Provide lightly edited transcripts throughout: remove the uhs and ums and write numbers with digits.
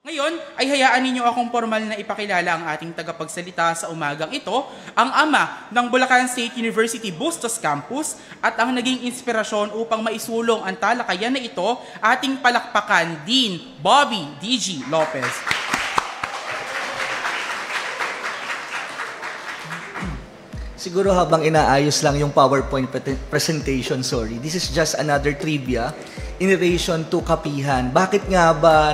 Ngayon ay hayaan ninyo akong formal na ipakilala ang ating tagapagsalita sa umagang ito, ang ama ng Bulacan State University Bustos Campus at ang naging inspirasyon upang maisulong ang talakayan na ito, ating palakpakan, Dean Bobby D.G. Lopez. Siguro habang inaayos lang yung PowerPoint presentation, this is just another trivia in relation to kapihan. Bakit nga ba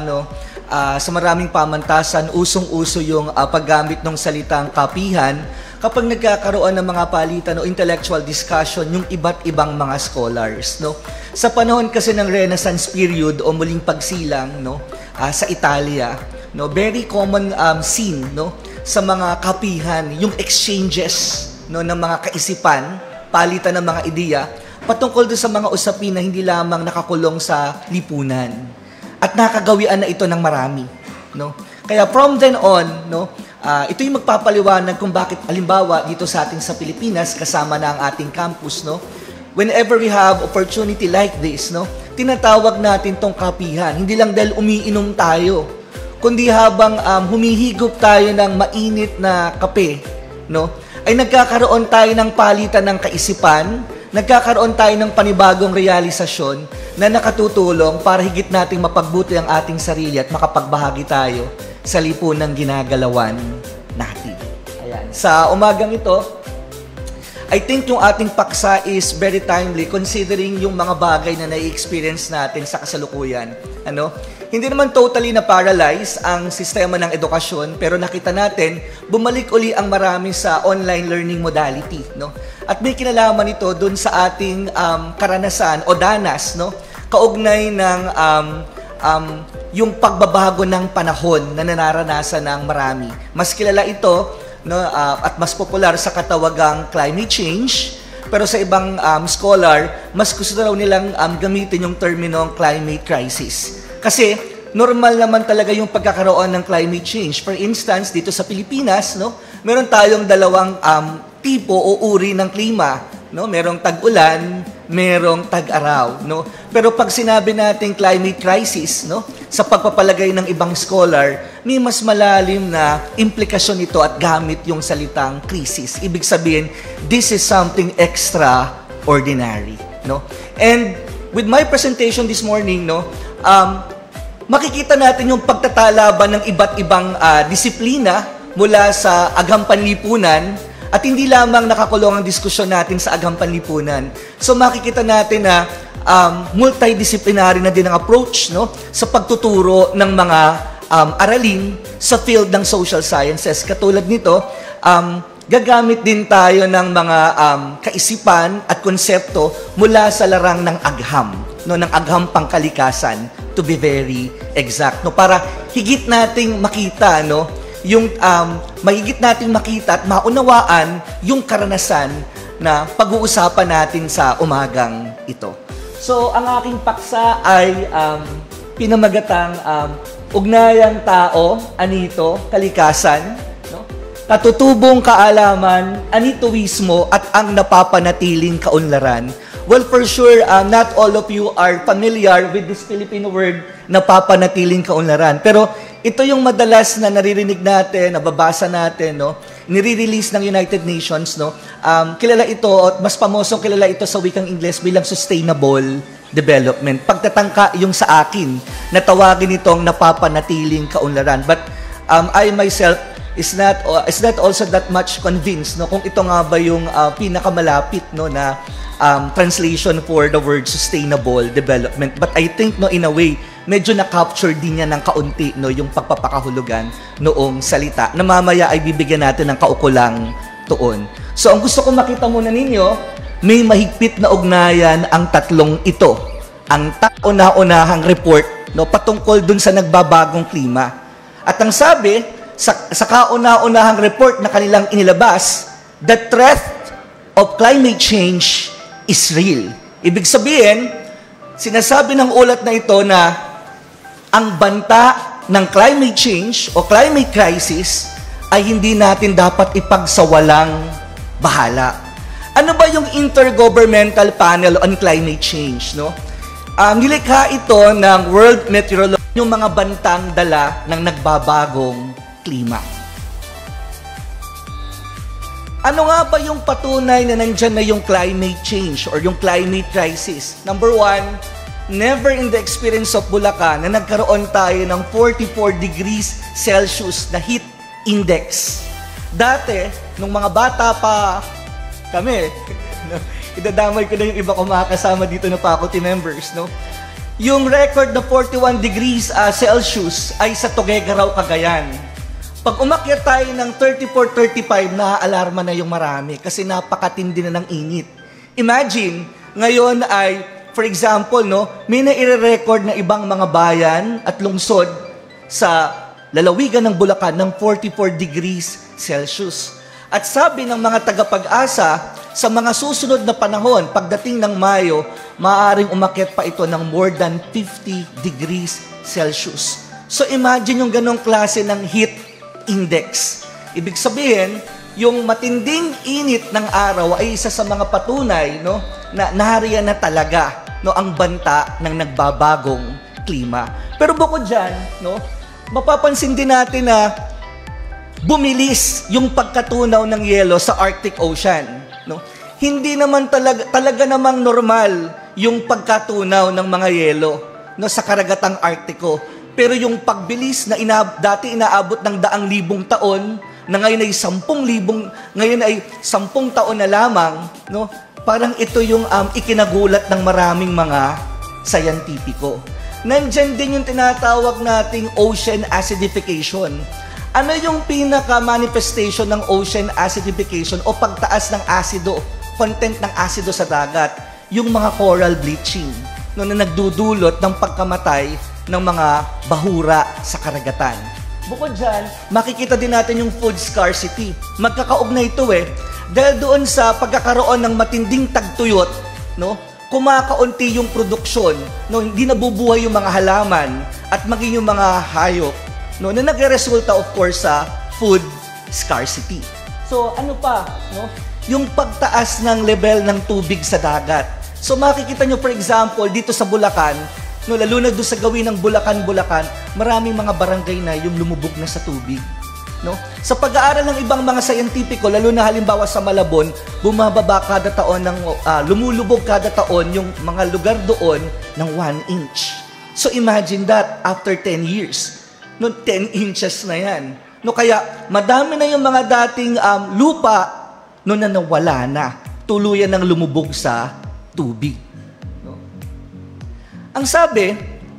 sa maraming pamantasan, usong-uso yung paggamit ng salitang kapihan kapag nagkakaroon ng mga palitan o intellectual discussion yung iba't ibang mga scholars. Sa panahon kasi ng Renaissance period o muling pagsilang sa Italia, very common scene sa mga kapihan, yung exchanges ng mga kaisipan, palitan ng mga ideya, patungkol doon sa mga usapin na hindi lamang nakakulong sa lipunan. At nakagawian na ito ng marami. Kaya from then on, ito yung magpapaliwanag kung bakit, halimbawa, dito sa ating sa Pilipinas, kasama na ang ating campus, whenever we have opportunity like this, tinatawag natin tong kapihan. Hindi lang dahil umiinom tayo, kundi habang humihigop tayo ng mainit na kape, ay nagkakaroon tayo ng palitan ng kaisipan, nagkakaroon tayo ng panibagong realisasyon na nakatutulong para higit nating mapagbuti ang ating sarili at makapagbahagi tayo sa lipunang ginagalawan natin. Ayan. Sa umagang ito, I think yung ating paksa is very timely considering yung mga bagay na nai-experience natin sa kasalukuyan. Hindi naman totally na paralyze ang sistema ng edukasyon, pero nakita natin, bumalik uli ang marami sa online learning modality. At may kinalaman ito dun sa ating karanasan o danas, kaugnay ng yung pagbabago ng panahon na nararanasan ng marami. Mas kilala ito at mas popular sa katawagang climate change, pero sa ibang scholar, mas gusto raw nilang gamitin yung terminong climate crisis. Kasi normal naman talaga yung pagkakaroon ng climate change. For instance, dito sa Pilipinas, meron tayong dalawang tipo o uri ng klima. Merong tag-ulan, merong tag-araw. Pero pag sinabi natin climate crisis, sa pagpapalagay ng ibang scholar, may mas malalim na implikasyon nito at gamit yung salitang crisis. Ibig sabihin, this is something extraordinary. And with my presentation this morning, makikita natin yung pagtatalaban ng iba't ibang disiplina mula sa agham panlipunan at hindi lamang nakakulong ang diskusyon natin sa agham panlipunan. So makikita natin na multidisciplinary na din ang approach sa pagtuturo ng mga aralin sa field ng social sciences. Katulad nito, gagamit din tayo ng mga kaisipan at konsepto mula sa larang ng agham, ng agham pangkalikasan, to be very exact, para higit nating makita, mahigit nating makita at maunawaan yung karanasan na pag-uusapan natin sa umagang ito. So, ang aking paksa ay pinamagatang ugnayang tao, anito, kalikasan, katutubong kaalaman, anituwismo at ang napapanatiling kaunlaran. Well, for sure, not all of you are familiar with this Filipino word, napapanatiling kaunlaran. Pero ito yung madalas na naririnig natin, nababasa natin, nire-release ng United Nations. Kilala ito, at mas pamosong kilala ito sa wikang Ingles bilang sustainable development. Pagtatangka yung sa akin, natawagin itong napapanatiling kaunlaran. But I myself is not also that much convinced kung ito nga ba yung pinakamalapit na translation for the word sustainable development. But I think in a way, medyo na-capture din niya ng kaunti yung pagpapakahulugan noong salita na mamaya ay bibigyan natin ng kaukulang tuon. So ang gusto ko makita muna ninyo, may mahigpit na ugnayan ang tatlong ito. Ang tauna-unahang report patungkol dun sa nagbabagong klima. At ang sabi, sa kauna-unahang report na kanilang inilabas, the threat of climate change is real. Ibig sabihin, sinasabi ng ulat na ito na ang banta ng climate change o climate crisis ay hindi natin dapat ipagsawalang bahala. Ano ba yung Intergovernmental Panel on Climate Change? Nilikha ito ng World Meteorological yung mga bantang dala ng nagbabagong klima. Ano nga ba yung patunay na nandyan na yung climate change or yung climate crisis? Number one, never in the experience of Bulacan na nagkaroon tayo ng 44 degrees Celsius na heat index. Dati, nung mga bata pa kami, idadamay ko na yung iba ko makakasama dito na faculty members, no? Yung record na 41 degrees Celsius ay sa Tuguegarao, Cagayan. Pag umakyat tayo ng 34-35, naaalarma na yung marami kasi napakatindi na ng init. Imagine, ngayon ay, for example, no, may naire-record na ibang mga bayan at lungsod sa lalawigan ng Bulacan ng 44 degrees Celsius. At sabi ng mga tagapag-asa, sa mga susunod na panahon, pagdating ng Mayo, maaaring umakyat pa ito ng more than 50 degrees Celsius. So imagine yung ganong klase ng heat index. Ibig sabihin, yung matinding init ng araw ay isa sa mga patunay, no, na nariyan na talaga, no, ang banta ng nagbabagong klima. Pero bukod dyan, no, mapapansin din natin na bumilis yung pagkatunaw ng yelo sa Arctic Ocean, no? Hindi naman talaga namang normal yung pagkatunaw ng mga yelo, no, sa karagatang Arktiko. Pero yung pagbilis na dati inaabot ng 100,000 taon, na ngayon ay 10 taon na lamang, no? Parang ito yung ikinagulat ng maraming mga sayantipiko. Nandyan din yung tinatawag nating ocean acidification. Ano yung pinaka-manifestation ng ocean acidification o pagtaas ng asido, content ng asido sa dagat? Yung mga coral bleaching, no, na nagdudulot ng pagkamatay ng mga bahura sa karagatan. Bukod dyan, makikita din natin yung food scarcity. Magkakaugnay ito dahil doon sa pagkakaroon ng matinding tagtuyot, no, kumakaunti yung produksyon, no, hindi nabubuhay yung mga halaman at maging yung mga hayop, no, na nagreresulta of course sa food scarcity. So ano pa, no? Yung pagtaas ng level ng tubig sa dagat. So makikita nyo for example dito sa Bulacan, no, lalo na doon sa gawin ng Bulacan, maraming mga barangay na yung lumubog na sa tubig. No? Sa pag-aaral ng ibang mga scientifico, lalo na halimbawa sa Malabon, bumababa kada taon lumulubog kada taon yung mga lugar doon ng 1 inch. So imagine that after 10 years. No, 10 inches na yan. No, kaya madami na yung mga dating lupa no, na nawala na. Tuluyan ng lumubog sa tubig. No? Ang sabi,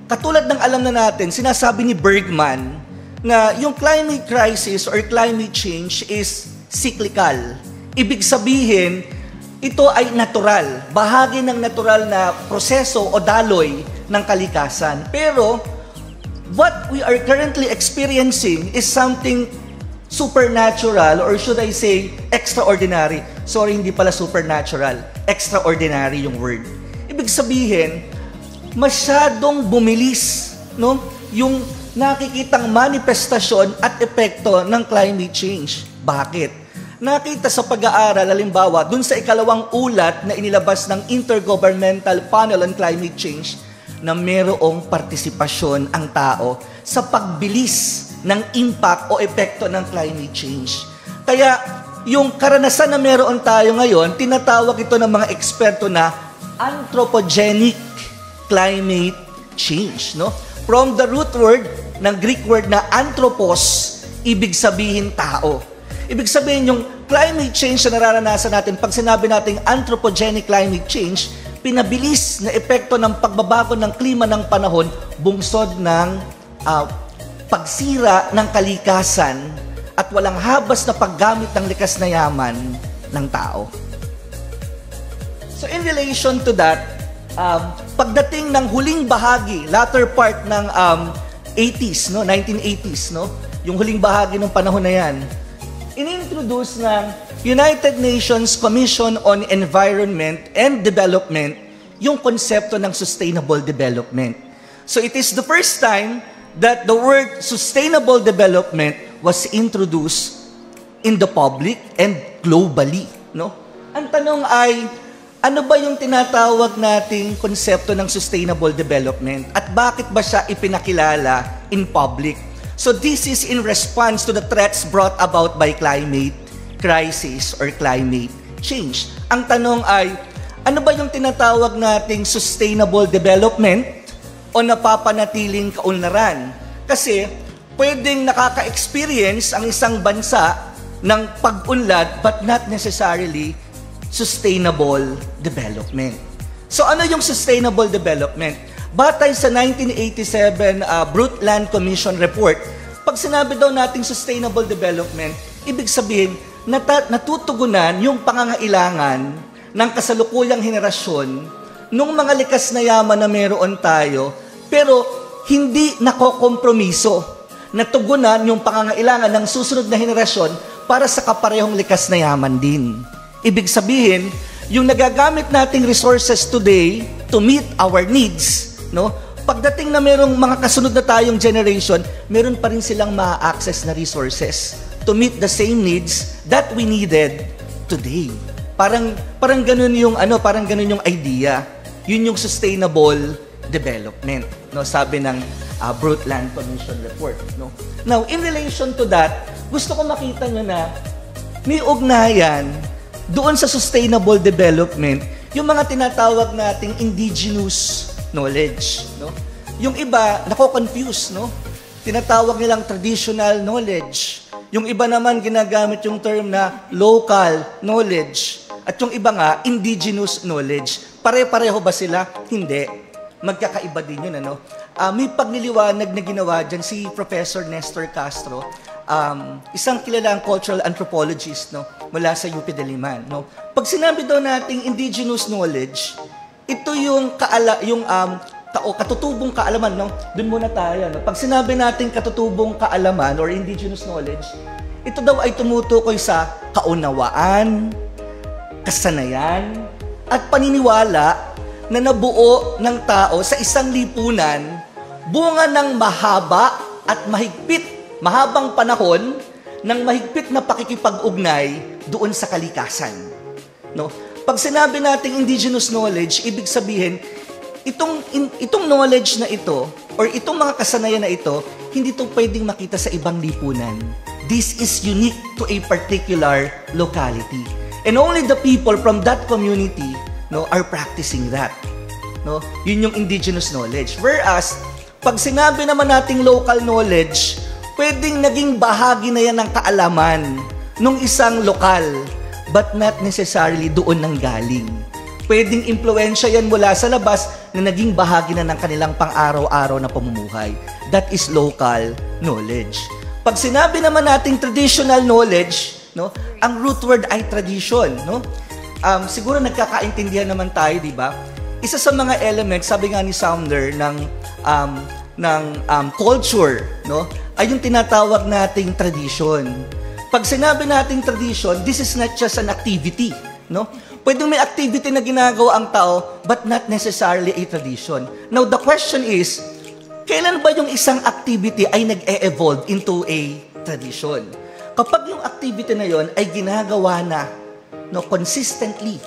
katulad ng alam na natin, sinasabi ni Bergman na yung climate crisis or climate change is cyclical. Ibig sabihin, ito ay natural. Bahagi ng natural na proseso o daloy ng kalikasan. Pero, what we are currently experiencing is something supernatural or should I say, extraordinary. Sorry, hindi pala supernatural. Extraordinary yung word. Ibig sabihin, masyadong bumilis, no? Yung nakikitang manifestasyon at epekto ng climate change. Bakit? Nakita sa pag-aaral, halimbawa, dun sa ikalawang ulat na inilabas ng Intergovernmental Panel on Climate Change na mayroong partisipasyon ang tao sa pagbilis ng impact o epekto ng climate change. Kaya, yung karanasan na meron tayo ngayon, tinatawag ito ng mga eksperto na anthropogenic climate change, no? From the root word ng Greek word na anthropos, ibig sabihin tao. Ibig sabihin yung climate change na nararanasan natin, pag sinabi nating anthropogenic climate change, pinabilis na epekto ng pagbabago ng klima ng panahon, bungsod ng pagsira ng kalikasan at walang habas na paggamit ng likas na yaman ng tao. So in relation to that, pagdating ng huling bahagi, latter part ng 80s, no, 1980s, no, yung huling bahagi ng panahon na yan, inintroduce ng United Nations Commission on Environment and Development yung konsepto ng sustainable development. So it is the first time that the word sustainable development was introduced in the public and globally, no? Ang tanong ay, ano ba yung tinatawag nating konsepto ng sustainable development at bakit ba siya ipinakilala in public? So this is in response to the threats brought about by climate crisis or climate change. Ang tanong ay, ano ba yung tinatawag nating sustainable development o napapanatiling kaunlaran? Kasi pwedeng nakaka-experience ang isang bansa ng pag-unlad but not necessarily sustainable development. So ano yung sustainable development? Batay sa 1987 Brundtland Commission report, pag sinabi daw nating sustainable development, ibig sabihin natutugunan yung pangangailangan ng kasalukuyang henerasyon nung mga likas na yaman na meron tayo, pero hindi nakokompromiso. Natugunan yung pangangailangan ng susunod na henerasyon para sa kaparehong likas na yaman din. Ibig sabihin, yung nagagamit nating resources today to meet our needs, no? Pagdating na merong mga kasunod na tayong generation, meron pa rin silang ma-access na resources to meet the same needs that we needed today. Parang ganun yung parang ganun yung idea. Yun yung sustainable development, no? Sabi ng Brundtland Commission report, no? Now, in relation to that, gusto ko makita nyo na may ugnayan doon sa sustainable development, yung mga tinatawag nating indigenous knowledge, no? Yung iba nako-confuse, no? Tinatawag nilang traditional knowledge. Yung iba naman ginagamit yung term na local knowledge. At yung iba nga, indigenous knowledge. Pare-pareho ba sila? Hindi. Magkakaiba din yun, ano? May pagliliwanag na ginawa dyan si Professor Nestor Castro, isang kilalang cultural anthropologist, no, mula sa UP Diliman, no. Pag sinabi daw nating indigenous knowledge, ito yung katutubong kaalaman, no. Doon muna tayo, no. Pag sinabi nating katutubong kaalaman or indigenous knowledge, ito daw ay tumutukoy sa kaunawaan, kasanayan, at paniniwala na nabuo ng tao sa isang lipunan bunga ng mahabang panahon ng mahigpit na pakikipag-ugnay doon sa kalikasan. No? Pag sinabi nating indigenous knowledge, ibig sabihin, itong knowledge na ito, or itong mga kasanayan na ito, hindi ito pwedeng makita sa ibang lipunan. This is unique to a particular locality. And only the people from that community, no, are practicing that. No? Yun yung indigenous knowledge. Whereas, pag sinabi naman nating local knowledge, pwedeng naging bahagi na yan ng kaalaman ng isang lokal, but not necessarily doon nang galing. Pwedeng impluensya yan mula sa labas na naging bahagi na ng kanilang pang-araw-araw na pamumuhay. That is local knowledge. Pag sinabi naman nating traditional knowledge, no, ang root word ay tradition, no? Siguro nagkakaintindihan naman tayo, di ba? Isa sa mga elements, sabi nga ni Sumner, ng culture, no, ay yung tinatawag nating tradition. Pag sinabi nating tradition, this is not just an activity, no? Pwedeng may activity na ginagawa ang tao, but not necessarily a tradition. Now, the question is, kailan ba yung isang activity ay nag-e-evolve into a tradition? Kapag yung activity na yon ay ginagawa na, no, consistently,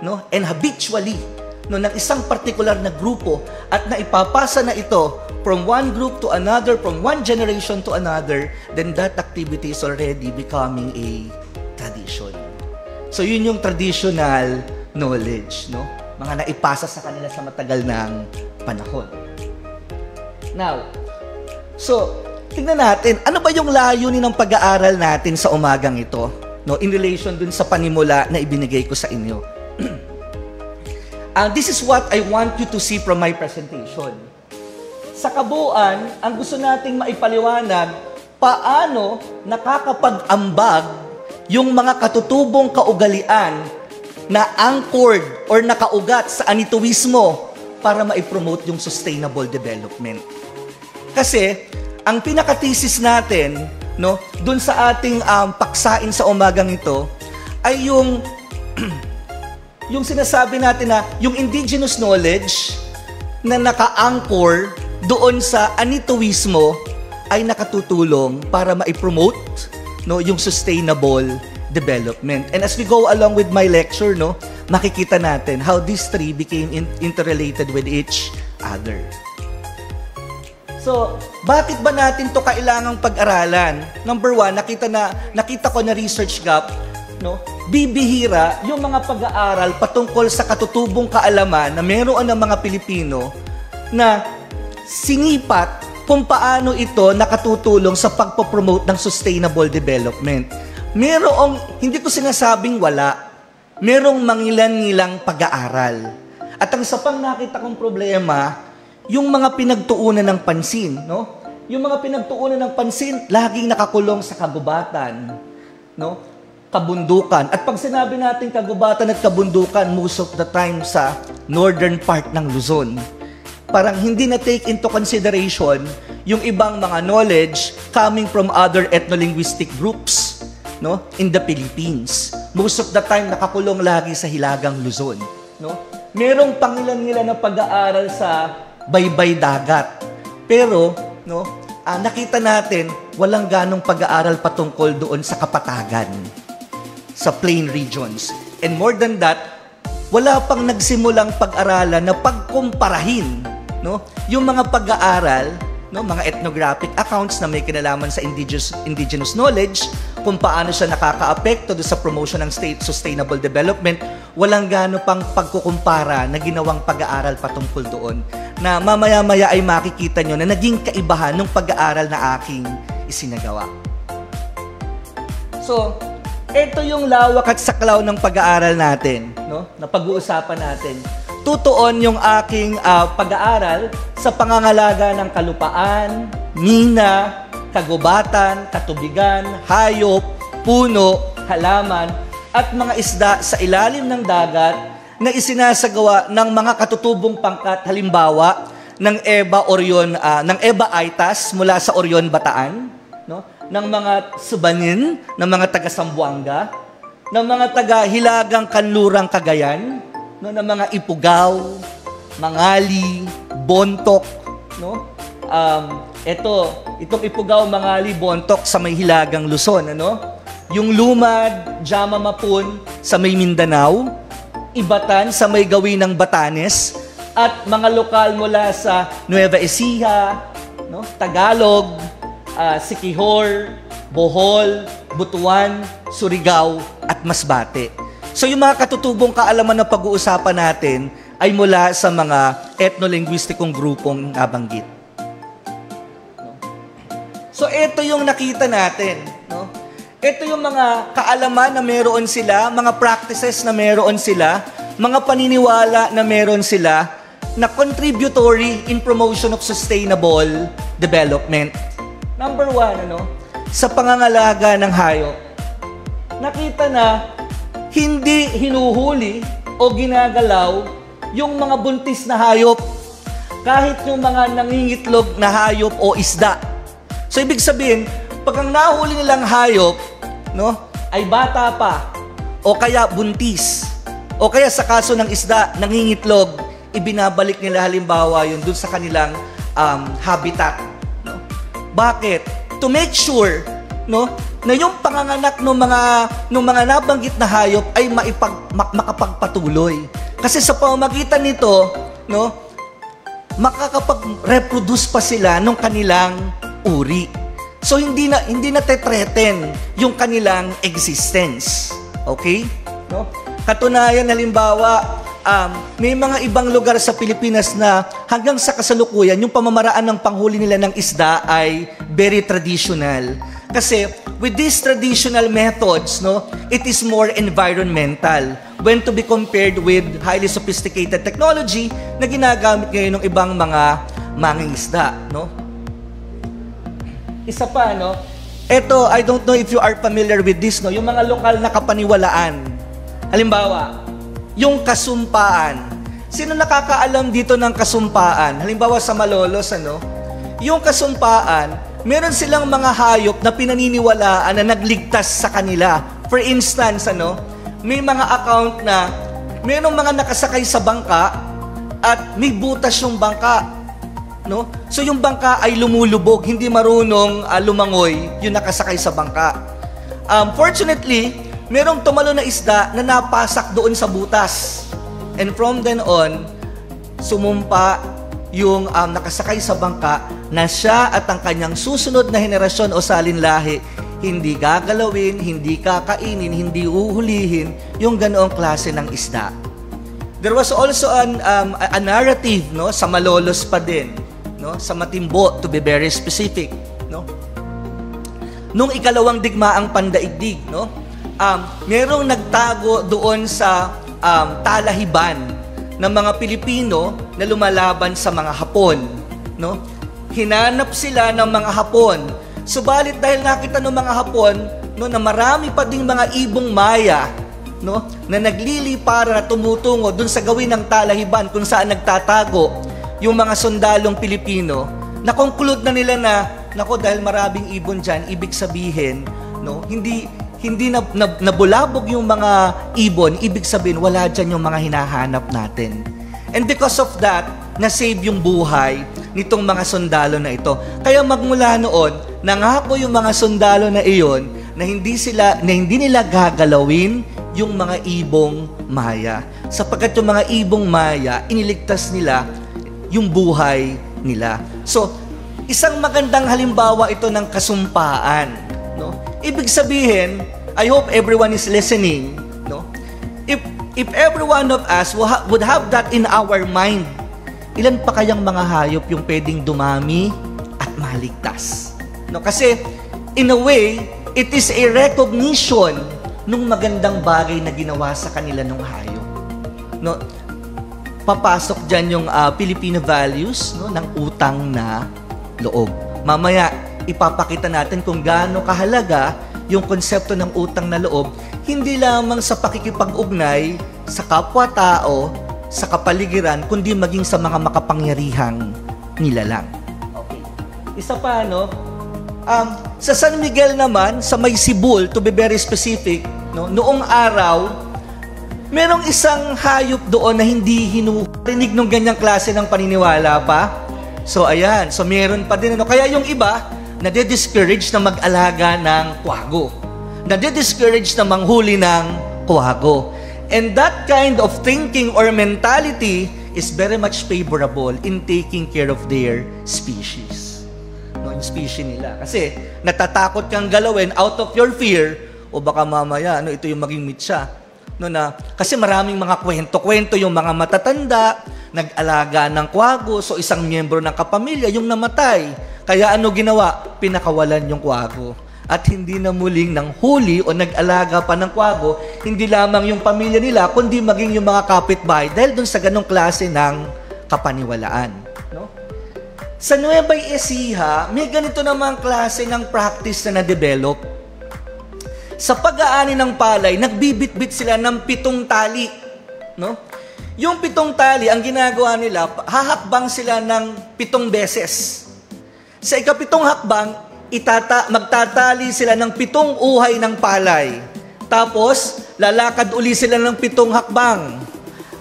no, and habitually, no, ng isang particular na grupo at naipapasa na ito from one group to another, from one generation to another, then that activity is already becoming a tradition. So yun yung traditional knowledge, no? Mga naipasa sa kanila sa matagal ng panahon. Now, so tingnan natin, ano ba yung layunin ng pag-aaral natin sa umagang ito, no, in relation dun sa panimula na ibinigay ko sa inyo. This is what I want you to see from my presentation. Sa kabuuan, ang gusto nating maipaliwanag, paano nakakapag-ambag yung mga katutubong kaugalian na anchored or nakaugat sa anituwismo para maipromote yung sustainable development. Kasi, ang pinaka-thesis natin, no, dun sa ating paksain sa umagang ito, ay yung yung sinasabi natin na yung indigenous knowledge na naka-anchor doon sa anituwismo ay nakatutulong para ma-promote, no, yung sustainable development. And as we go along with my lecture, no, makikita natin how these three became interrelated with each other. So, bakit ba natin to kailangang pag-aralan? Number one, nakita ko na research gap, no? Bibihira yung mga pag-aaral patungkol sa katutubong kaalaman na meron ng mga Pilipino na sinipat kung paano ito nakatutulong sa pagpopromote ng sustainable development. Hindi ko sinasabing wala, merong mangilan-ngilang pag-aaral. At ang isa pang nakita kong problema, yung mga pinagtuunan ng pansin, no? Yung mga pinagtuunan ng pansin, laging nakakulong sa kagubatan, no? Kabundukan. At pag sinabi natin kagubatan at kabundukan, most of the time sa northern part ng Luzon, parang hindi na take into consideration yung ibang mga knowledge coming from other ethno-linguistic groups, no, in the Philippines. Most of the time nakakulong lagi sa Hilagang Luzon, no? Merong pangilan-ngilan na pag-aaral sa baybay dagat. Pero, no, nakita natin walang ganong pag-aaral patungkol doon sa kapatagan, sa plain regions. And more than that, wala pang nagsimulang pag-aralan na pagkumparahin, no, yung mga pag-aaral, no, mga ethnographic accounts na may kinalaman sa indigenous knowledge, kung paano siya nakakaapekto doon sa promotion ng state sustainable development. Walang gano pang pagkukumpara na ginawang pag-aaral patungkol doon, na mamaya-maya ay makikita nyo na naging kaibahan ng pag-aaral na aking isinagawa. So, ito yung lawak at saklaw ng pag-aaral natin, no, na pag-uusapan natin. Tutuon yung aking pag-aaral sa pangangalaga ng kalupaan, mina, kagubatan, katubigan, hayop, puno, halaman, at mga isda sa ilalim ng dagat na isinasagawa ng mga katutubong pangkat, halimbawa ng Eba Aitas mula sa Orion, Bataan, no? Ng mga Subanin, ng mga taga Sambuanga, ng mga taga Hilagang Kanlurang, Cagayan, no? Ng mga Ipugaw, Mangali, Bontok, no? Itong Ipugaw, Mangali, Bontok sa may Hilagang Luzon, ano? Yung Lumad, Jama Mapun sa may Mindanao, Ibatan sa may gawin ng Batanes, at mga lokal mula sa Nueva Ecija, no? Tagalog, Siquijor, Bohol, Butuan, Surigao, at Masbate. So yung mga katutubong kaalaman na pag-uusapan natin ay mula sa mga ethno-linguistikong grupong nabanggit. So ito yung nakita natin, no? Ito yung mga kaalaman na meron sila, mga practices na meron sila, mga paniniwala na meron sila na contributory in promotion of sustainable development. Number one, sa pangangalaga ng hayop. Nakita na hindi hinuhuli o ginagalaw yung mga buntis na hayop, kahit yung mga nangingitlog na hayop o isda. So ibig sabihin, pag ang nahuli nilang hayop, no, ay bata pa, o kaya buntis, o kaya sa kaso ng isda, nangingitlog, ibinabalik nila halimbawa yun dun sa kanilang habitat. No? Bakit? To make sure, no, na yung panganganak ng mga nabanggit na hayop ay makapagpatuloy. Kasi sa pamamagitan nito, no, makakapag-reproduce pa sila ng kanilang uri. So hindi na tetreten yung kanilang existence. Okay? No? Katunayan, halimbawa, may mga ibang lugar sa Pilipinas na hanggang sa kasalukuyan, yung pamamaraan ng panghuli nila ng isda ay very traditional. Kasi with these traditional methods, no, it is more environmental when to be compared with highly sophisticated technology na ginagamit ngayon ng ibang mga mangingisda, no? Isa pa, no? Ito, I don't know if you are familiar with this, no? Yung mga lokal na kapaniwalaan. Halimbawa, yung kasumpaan. Sino nakakaalam dito ng kasumpaan? Halimbawa sa Malolos, ano? Yung kasumpaan, meron silang mga hayop na pinaniniwalaan na nagligtas sa kanila. For instance, ano? May mga account na merong mga nakasakay sa bangka at may butas yung bangka. No? So yung bangka ay lumulubog, hindi marunong lumangoy yung nakasakay sa bangka. Fortunately, merong tumalo na isda na napasak doon sa butas. And from then on, sumumpa yung nakasakay sa bangka na siya at ang kanyang susunod na henerasyon o salinlahi hindi gagalawin, hindi kakainin, hindi uhulihin yung ganoong klase ng isda. There was also a narrative, no, sa Malolos pa din, no, sa Matimbo, to be very specific, no. Nung ikalawang digmaang pandaigdig, no, merong nagtago doon sa talahiban ng mga Pilipino na lumalaban sa mga Hapon, no. Hinanap sila ng mga Hapon. Subalit dahil nakita ng mga Hapon, no, na marami pa ding mga ibong Maya, no, na naglilipara na tumutungo dun sa gawin ng talahiban kung saan nagtatago yung mga sundalong Pilipino, na-conclude na nila na, nako, dahil maraming ibon dyan, ibig sabihin, no, hindi nabulabog yung mga ibon, ibig sabihin wala dyan yung mga hinahanap natin. And because of that, na-save yung buhay nitong mga sundalo na ito. Kaya magmula noon, nangako yung mga sundalo na iyon na hindi nila gagalawin yung mga ibong Maya. Sapagkat yung mga ibong Maya, iniligtas nila yung buhay nila. So, isang magandang halimbawa ito ng kasumpaan, no? Ibig sabihin, I hope everyone is listening, no? If every one of us would have that in our mind, ilan pa kayang mga hayop yung pwedeng dumami at maligtas? No, kasi in a way, it is a recognition nung magandang bagay na ginawa sa kanila nung hayop. No, papasok diyan yung Filipino values, no, ng utang na loob. Mamaya ipapakita natin kung gaano kahalaga yung konsepto ng utang na loob, hindi lamang sa pakikipag-ugnay sa kapwa-tao, sa kapaligiran, kundi maging sa mga makapangyarihang nilalang. Okay. Isa pa, no? Sa San Miguel naman, sa May Sibul, to be very specific, no, noong araw, merong isang hayop doon na hindi hinurinig ng ganyang klase ng paniniwala pa. So, ayan. So, meron pa din. Ano? Kaya yung iba, nade-discourage na mag-alaga ng kwago. Nade-discourage na manghuli ng kwago. And that kind of thinking or mentality is very much favorable in taking care of their species. No, yung species nila. Kasi natatakot kang galawin out of your fear, o baka mamaya, no, ito yung maging mitsa. No, na, kasi maraming mga kwento yung mga matatanda, nag-alaga ng kwago, so isang miyembro ng kapamilya yung namatay. Kaya ano ginawa? Pinakawalan yung kwago. At hindi na muling nang huli o nag-alaga pa ng kwago, hindi lamang yung pamilya nila, kundi maging yung mga kapitbahay dahil dun sa ganong klase ng kapaniwalaan. No? Sa Nueva Ecija, may ganito namang klase ng practice na na-develop. Sa pag-aani ng palay, nagbibitbit sila ng 7 tali. No? Yung 7 tali, ang ginagawa nila, hahakbang sila ng 7 beses. Sa ika-7 hakbang, magtatali sila ng 7 uhay ng palay. Tapos, lalakad uli sila ng 7 hakbang.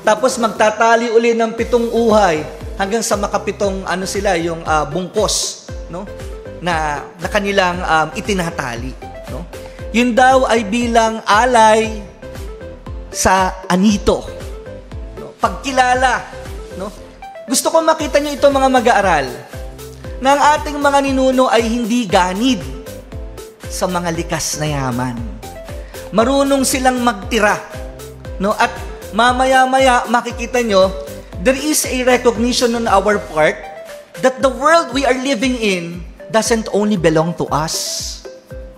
Tapos, magtatali uli ng 7 uhay hanggang sa makapitong yung bungkos, no? na kanilang itinatali. No? Yun daw ay bilang alay sa anito. No? Pagkilala. No? Gusto ko makita nyo ito mga mag-aaral, na ang ating mga ninuno ay hindi ganid sa mga likas na yaman. Marunong silang magtira. No? At mamaya-maya makikita nyo, there is a recognition on our part that the world we are living in doesn't only belong to us.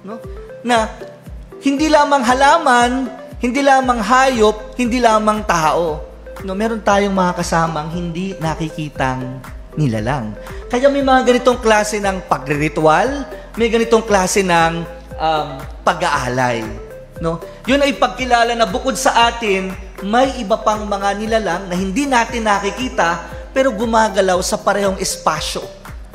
No? Na hindi lamang halaman, hindi lamang hayop, hindi lamang tao. No? Meron tayong mga kasamang hindi nakikitang nilalang. Kaya may mga ganitong klase ng pagriritual, may ganitong klase ng pag-aalay. No? Yun ay pagkilala na bukod sa atin, may iba pang mga nilalang na hindi natin nakikita pero gumagalaw sa parehong espasyo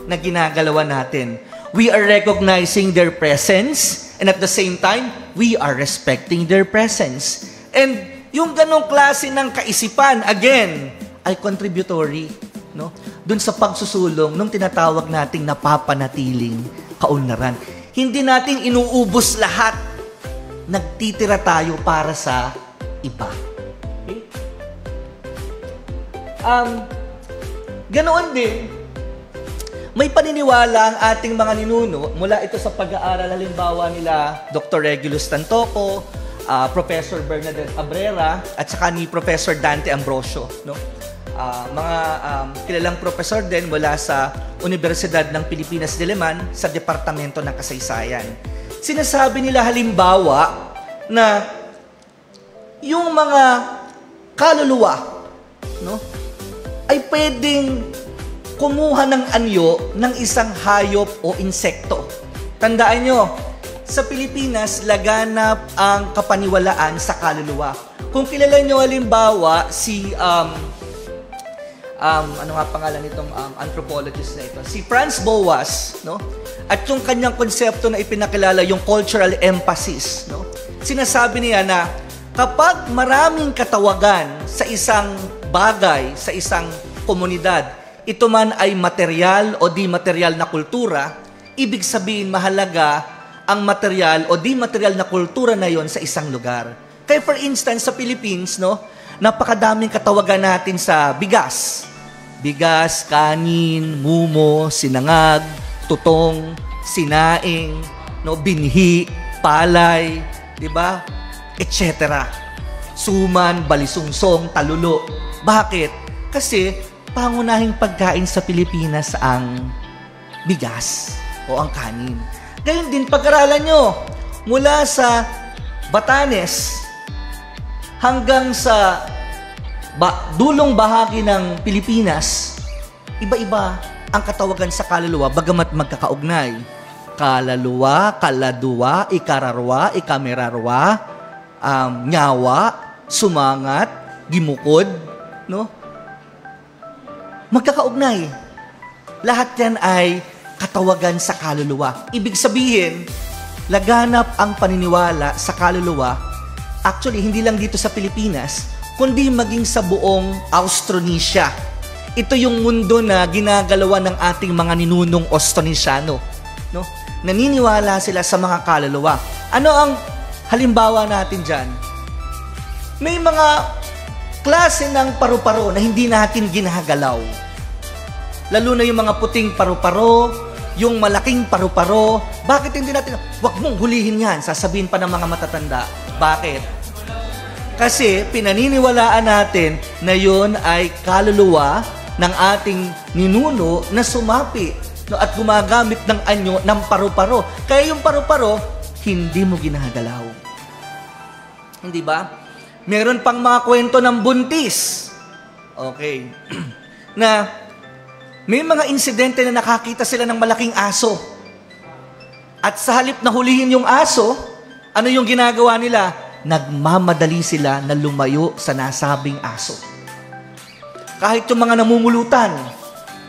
na ginagalawan natin. We are recognizing their presence and at the same time, we are respecting their presence. And yung ganong klase ng kaisipan, again, ay contributory, no? Doon sa pagsusulong nung tinatawag nating napapanatiling kaunlaran. Hindi natin inuubos lahat nagtitira tayo para sa iba. Okay? Ganoon din, may paniniwala ang ating mga ninuno mula ito sa pag-aaral halimbawa nila Dr. Regulus Tantoco, Professor Bernadette Abrera, at saka ni Professor Dante Ambrosio, no? Mga kilalang professor din mula sa Universidad ng Pilipinas Diliman sa Departamento ng Kasaysayan. Sinasabi nila halimbawa na yung mga kaluluwa, no, ay pwedeng kumuha ng anyo ng isang hayop o insekto. Tandaan nyo, sa Pilipinas, laganap ang kapaniwalaan sa kaluluwa. Kung kilala nyo halimbawa si, ano nga pangalan nitong anthropologist na ito? Si Franz Boas, no? At yung kanyang konsepto na ipinakilala, yung cultural emphasis, no? Sinasabi niya na kapag maraming katawagan sa isang bagay, sa isang komunidad, ito man ay material o di material na kultura, ibig sabihin mahalaga ang material o di material na kultura na yon sa isang lugar. Kaya for instance, sa Philippines, no, napakadaming katawagan natin sa bigas. Bigas, kanin, mumo, sinangag, tutong, sinaing, no, binhi, palay, di ba? Etc. Suman, balisungsong, talulo. Bakit? Kasi pangunahing pagkain sa Pilipinas ang bigas o ang kanin. Gayun din, pag-aralan nyo, mula sa Batanes hanggang sa dulong bahagi ng Pilipinas, iba-iba ang katawagan sa kaluluwa bagamat magkakaugnay. Kaluluwa, kaladuwa, ikararwa, ikamerarwa, nyawa, sumangat, gimukod, no? Magkakaugnay. Lahat yan ay katawagan sa kaluluwa. Ibig sabihin, laganap ang paniniwala sa kaluluwa. Actually, hindi lang dito sa Pilipinas, kundi maging sa buong Austronesia. Ito yung mundo na ginagalawan ng ating mga ninunong Austronesiano, no? Naniniwala sila sa mga kaluluwa. Ano ang halimbawa natin dyan? May mga klase ng paru-paro na hindi natin ginagalaw. Lalo na yung mga puting paru-paro, yung malaking paru-paro. Bakit hindi natin? Huwag mong hulihin yan, sasabihin pa ng mga matatanda. Bakit? Kasi pinaniniwalaan natin na yun ay kaluluwa ng ating ninuno na sumapi, no, at gumagamit ng anyo ng paru-paro. Kaya yung paru-paro, hindi mo ginagalaw. Hindi ba? Meron pang mga kwento ng buntis. Okay. Na may mga insidente na nakakita sila ng malaking aso. At sa halip na hulihin yung aso, ano yung ginagawa nila? Nagmamadali sila na lumayo sa nasabing aso. Kahit yung mga namumulutan,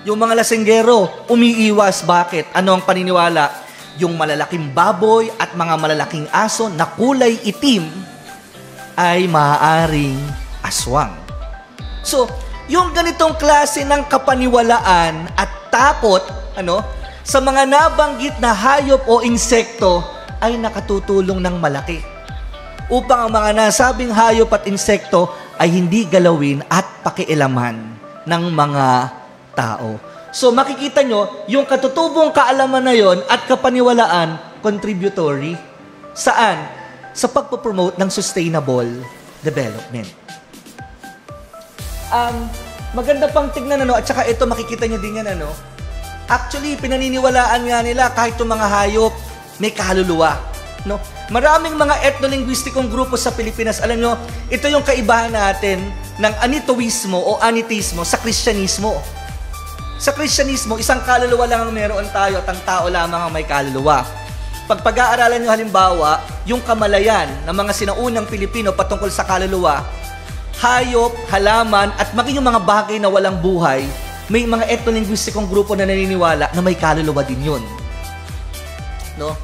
yung mga lasenggero, umiiwas. Bakit? Ano ang paniniwala? Yung malalaking baboy at mga malalaking aso na kulay itim ay maaaring aswang. So, yung ganitong klase ng kapaniwalaan at takot, sa mga nabanggit na hayop o insekto ay nakatutulong ng malaki upang ang mga nasabing hayop at insekto ay hindi galawin at pakialaman ng mga tao. So, makikita nyo, yung katutubong kaalaman na yon at kapaniwalaan, contributory. Saan? Sa pagpopromote ng sustainable development. Maganda pang tignan, at saka ito makikita nyo din yan, Actually, pinaniniwalaan nga nila kahit yung mga hayop may kaluluwa, no? Maraming mga ethno-linguistikong grupo sa Pilipinas, alam nyo, ito yung kaibahan natin ng anitoismo o anitismo sa Kristyanismo. Sa Kristyanismo, isang kaluluwa lang ang meron tayo at ang tao lamang ang may kaluluwa. Pag pag-aaralan nyo halimbawa, yung kamalayan ng mga sinaunang Pilipino patungkol sa kaluluwa, hayop, halaman, at maging yung mga bagay na walang buhay, may mga ethno-linguistikong grupo na naniniwala na may kaluluwa din yun. No?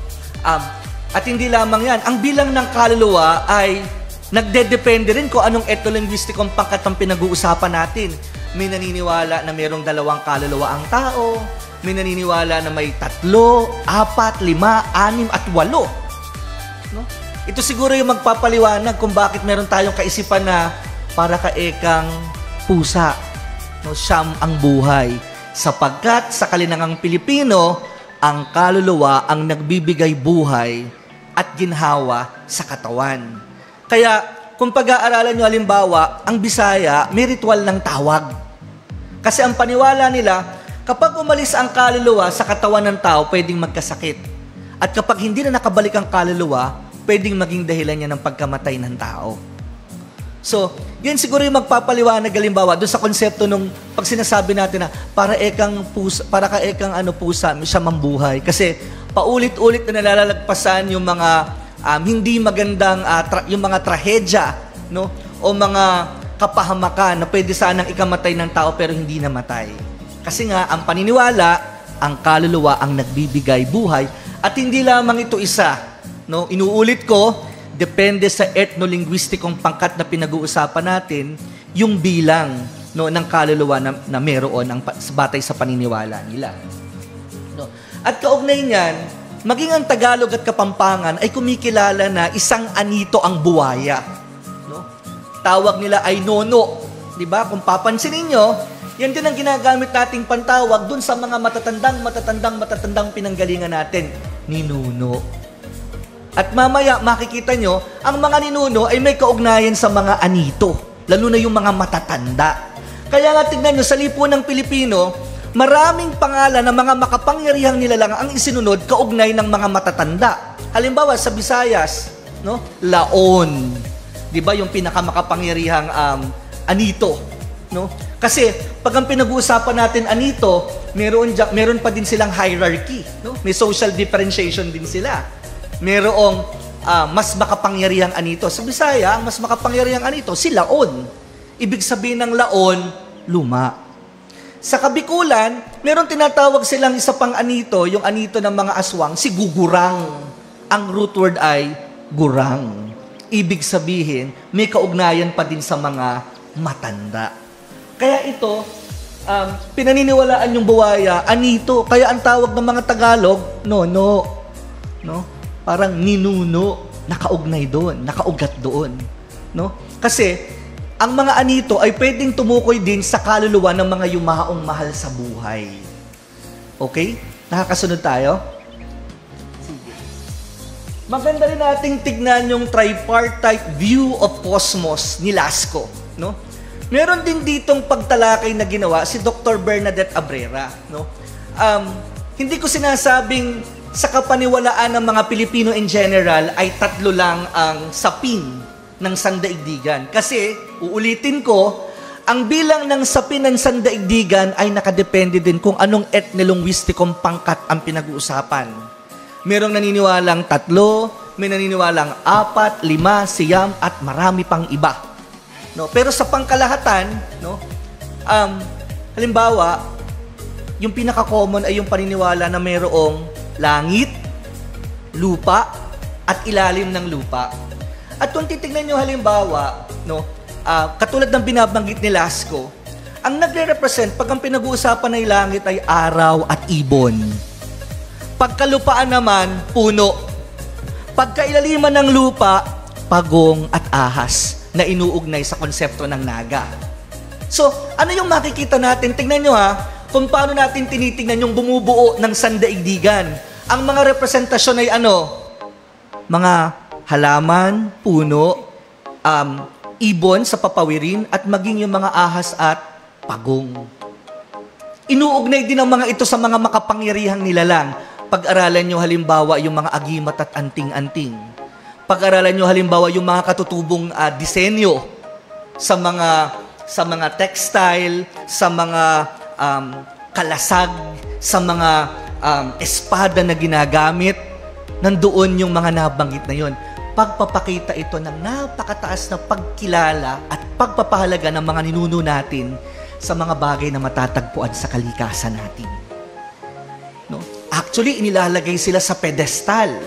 At hindi lamang yan, ang bilang ng kaluluwa ay nagdedepende rin kung anong ethno-linguistikong pangkat ang pinag-uusapan natin. May naniniwala na mayroong 2 kaluluwa ang tao, may naniniwala na may 3, 4, 5, 6, at 8. No? Ito siguro yung magpapaliwanag kung bakit meron tayong kaisipan na para kaekang pusa, no, siyam ang buhay. Sapagkat sa kalinangang Pilipino, ang kaluluwa ang nagbibigay buhay at ginhawa sa katawan. Kaya, kung pag-aaralan nyo halimbawa, ang Bisaya, may ritual ng tawag. Kasi ang paniwala nila, kapag umalis ang kaluluwa sa katawan ng tao, pwedeng magkasakit. At kapag hindi na nakabalik ang kaluluwa, pwedeng maging dahilan niya ng pagkamatay ng tao. So, yan siguro yung magpapaliwanag halimbawa doon sa konsepto nung pag sinasabi natin na para ka ekang pusa, siya mambuhay. Kasi paulit-ulit na nalalagpasan yung mga hindi magandang yung mga trahedya, no? O mga kapahamakan na pwede sanang ikamatay ng tao pero hindi namatay. Kasi nga ang paniniwala, ang kaluluwa ang nagbibigay buhay at hindi lamang ito isa, no? Inuulit ko, depende sa ethno-linguistikong pangkat na pinag-uusapan natin, yung bilang, no, ng kaluluwa na meron batay sa paniniwala nila. No? At kaugnay niyan, maging ang Tagalog at Kapampangan ay kumikilala na isang anito ang buwaya. No? Tawag nila ay nono. Diba? Kung papansinin nyo, yan din ang ginagamit nating pantawag dun sa mga matatandang pinanggalingan natin. Ninuno. At mamaya makikita nyo, ang mga ninuno ay may kaugnayan sa mga anito. Lalo na yung mga matatanda. Kaya nga tignan nyo, sa lipunang Pilipino, maraming pangalan ng mga makapangyarihang nilalang ang isinunod kaugnay ng mga matatanda. Halimbawa, sa Visayas, no? Laon. Di ba yung pinakamakapangyarihang anito? No? Kasi, pag ang pinag-uusapan natin anito, meron pa din silang hierarchy. No? May social differentiation din sila. Merong mas makapangyarihang anito. Sa Bisaya, ang mas makapangyarihang anito, si Laon. Ibig sabihin ng Laon, luma. Sa Kabikulan, meron tinatawag silang isa pang anito, yung anito ng mga aswang, si Gugurang. Ang root word ay gurang. Ibig sabihin, may kaugnayan pa din sa mga matanda. Kaya ito, pinaniniwalaan yung buwaya, anito. Kaya ang tawag ng mga Tagalog, nono. No? Parang ninuno, nakaugnay doon, nakaugat doon. No? Kasi, ang mga anito ay pwedeng tumukoy din sa kaluluwa ng mga yumaong mahal sa buhay. Okay? Nakakasunod tayo? Sige. Maganda rin nating tignan yung tripartite view of cosmos ni Lasco. No? Meron din ditong pagtalakay na ginawa si Dr. Bernadette Abrera. No? Hindi ko sinasabing sa kapaniwalaan ng mga Pilipino in general ay tatlo lang ang sapin ng sandaigdigan. Kasi, uulitin ko, ang bilang ng sapin ng sandaigdigan ay nakadepende din kung anong ethno-linguistikong pangkat ang pinag-uusapan. Merong naniniwalang 3, may naniniwalang 4, 5, 6, at marami pang iba. No? Pero sa pangkalahatan, no, halimbawa, yung pinaka-common ay yung paniniwala na mayroong langit, lupa, at ilalim ng lupa. At kung titignan nyo halimbawa, no, katulad ng binabanggit ni Lasco, ang nagre-represent pag ang pinag-uusapan ay langit ay araw at ibon. Pagkalupaan naman, puno. Pagkailaliman ng lupa, pagong at ahas na inuugnay sa konsepto ng naga. So, ano yung makikita natin? Tingnan nyo kung paano natin tinitingnan yung bumubuo ng sandaigdigan. Ang mga representasyon ay ano? Mga halaman, puno, ibon sa papawirin, at maging yung mga ahas at pagong. Inuugnay din ang mga ito sa mga makapangyarihang nilalang. Pag-aralan nyo halimbawa yung mga agimat at anting-anting. Pag-aralan nyo halimbawa yung mga katutubong disenyo sa mga textile, sa mga kalasag, sa mga espada na ginagamit, nandoon yung mga nabanggit na yon. Pagpapakita ito ng napakataas na pagkilala at pagpapahalaga ng mga ninuno natin sa mga bagay na matatagpuan sa kalikasan natin. No? Actually, inilalagay sila sa pedestal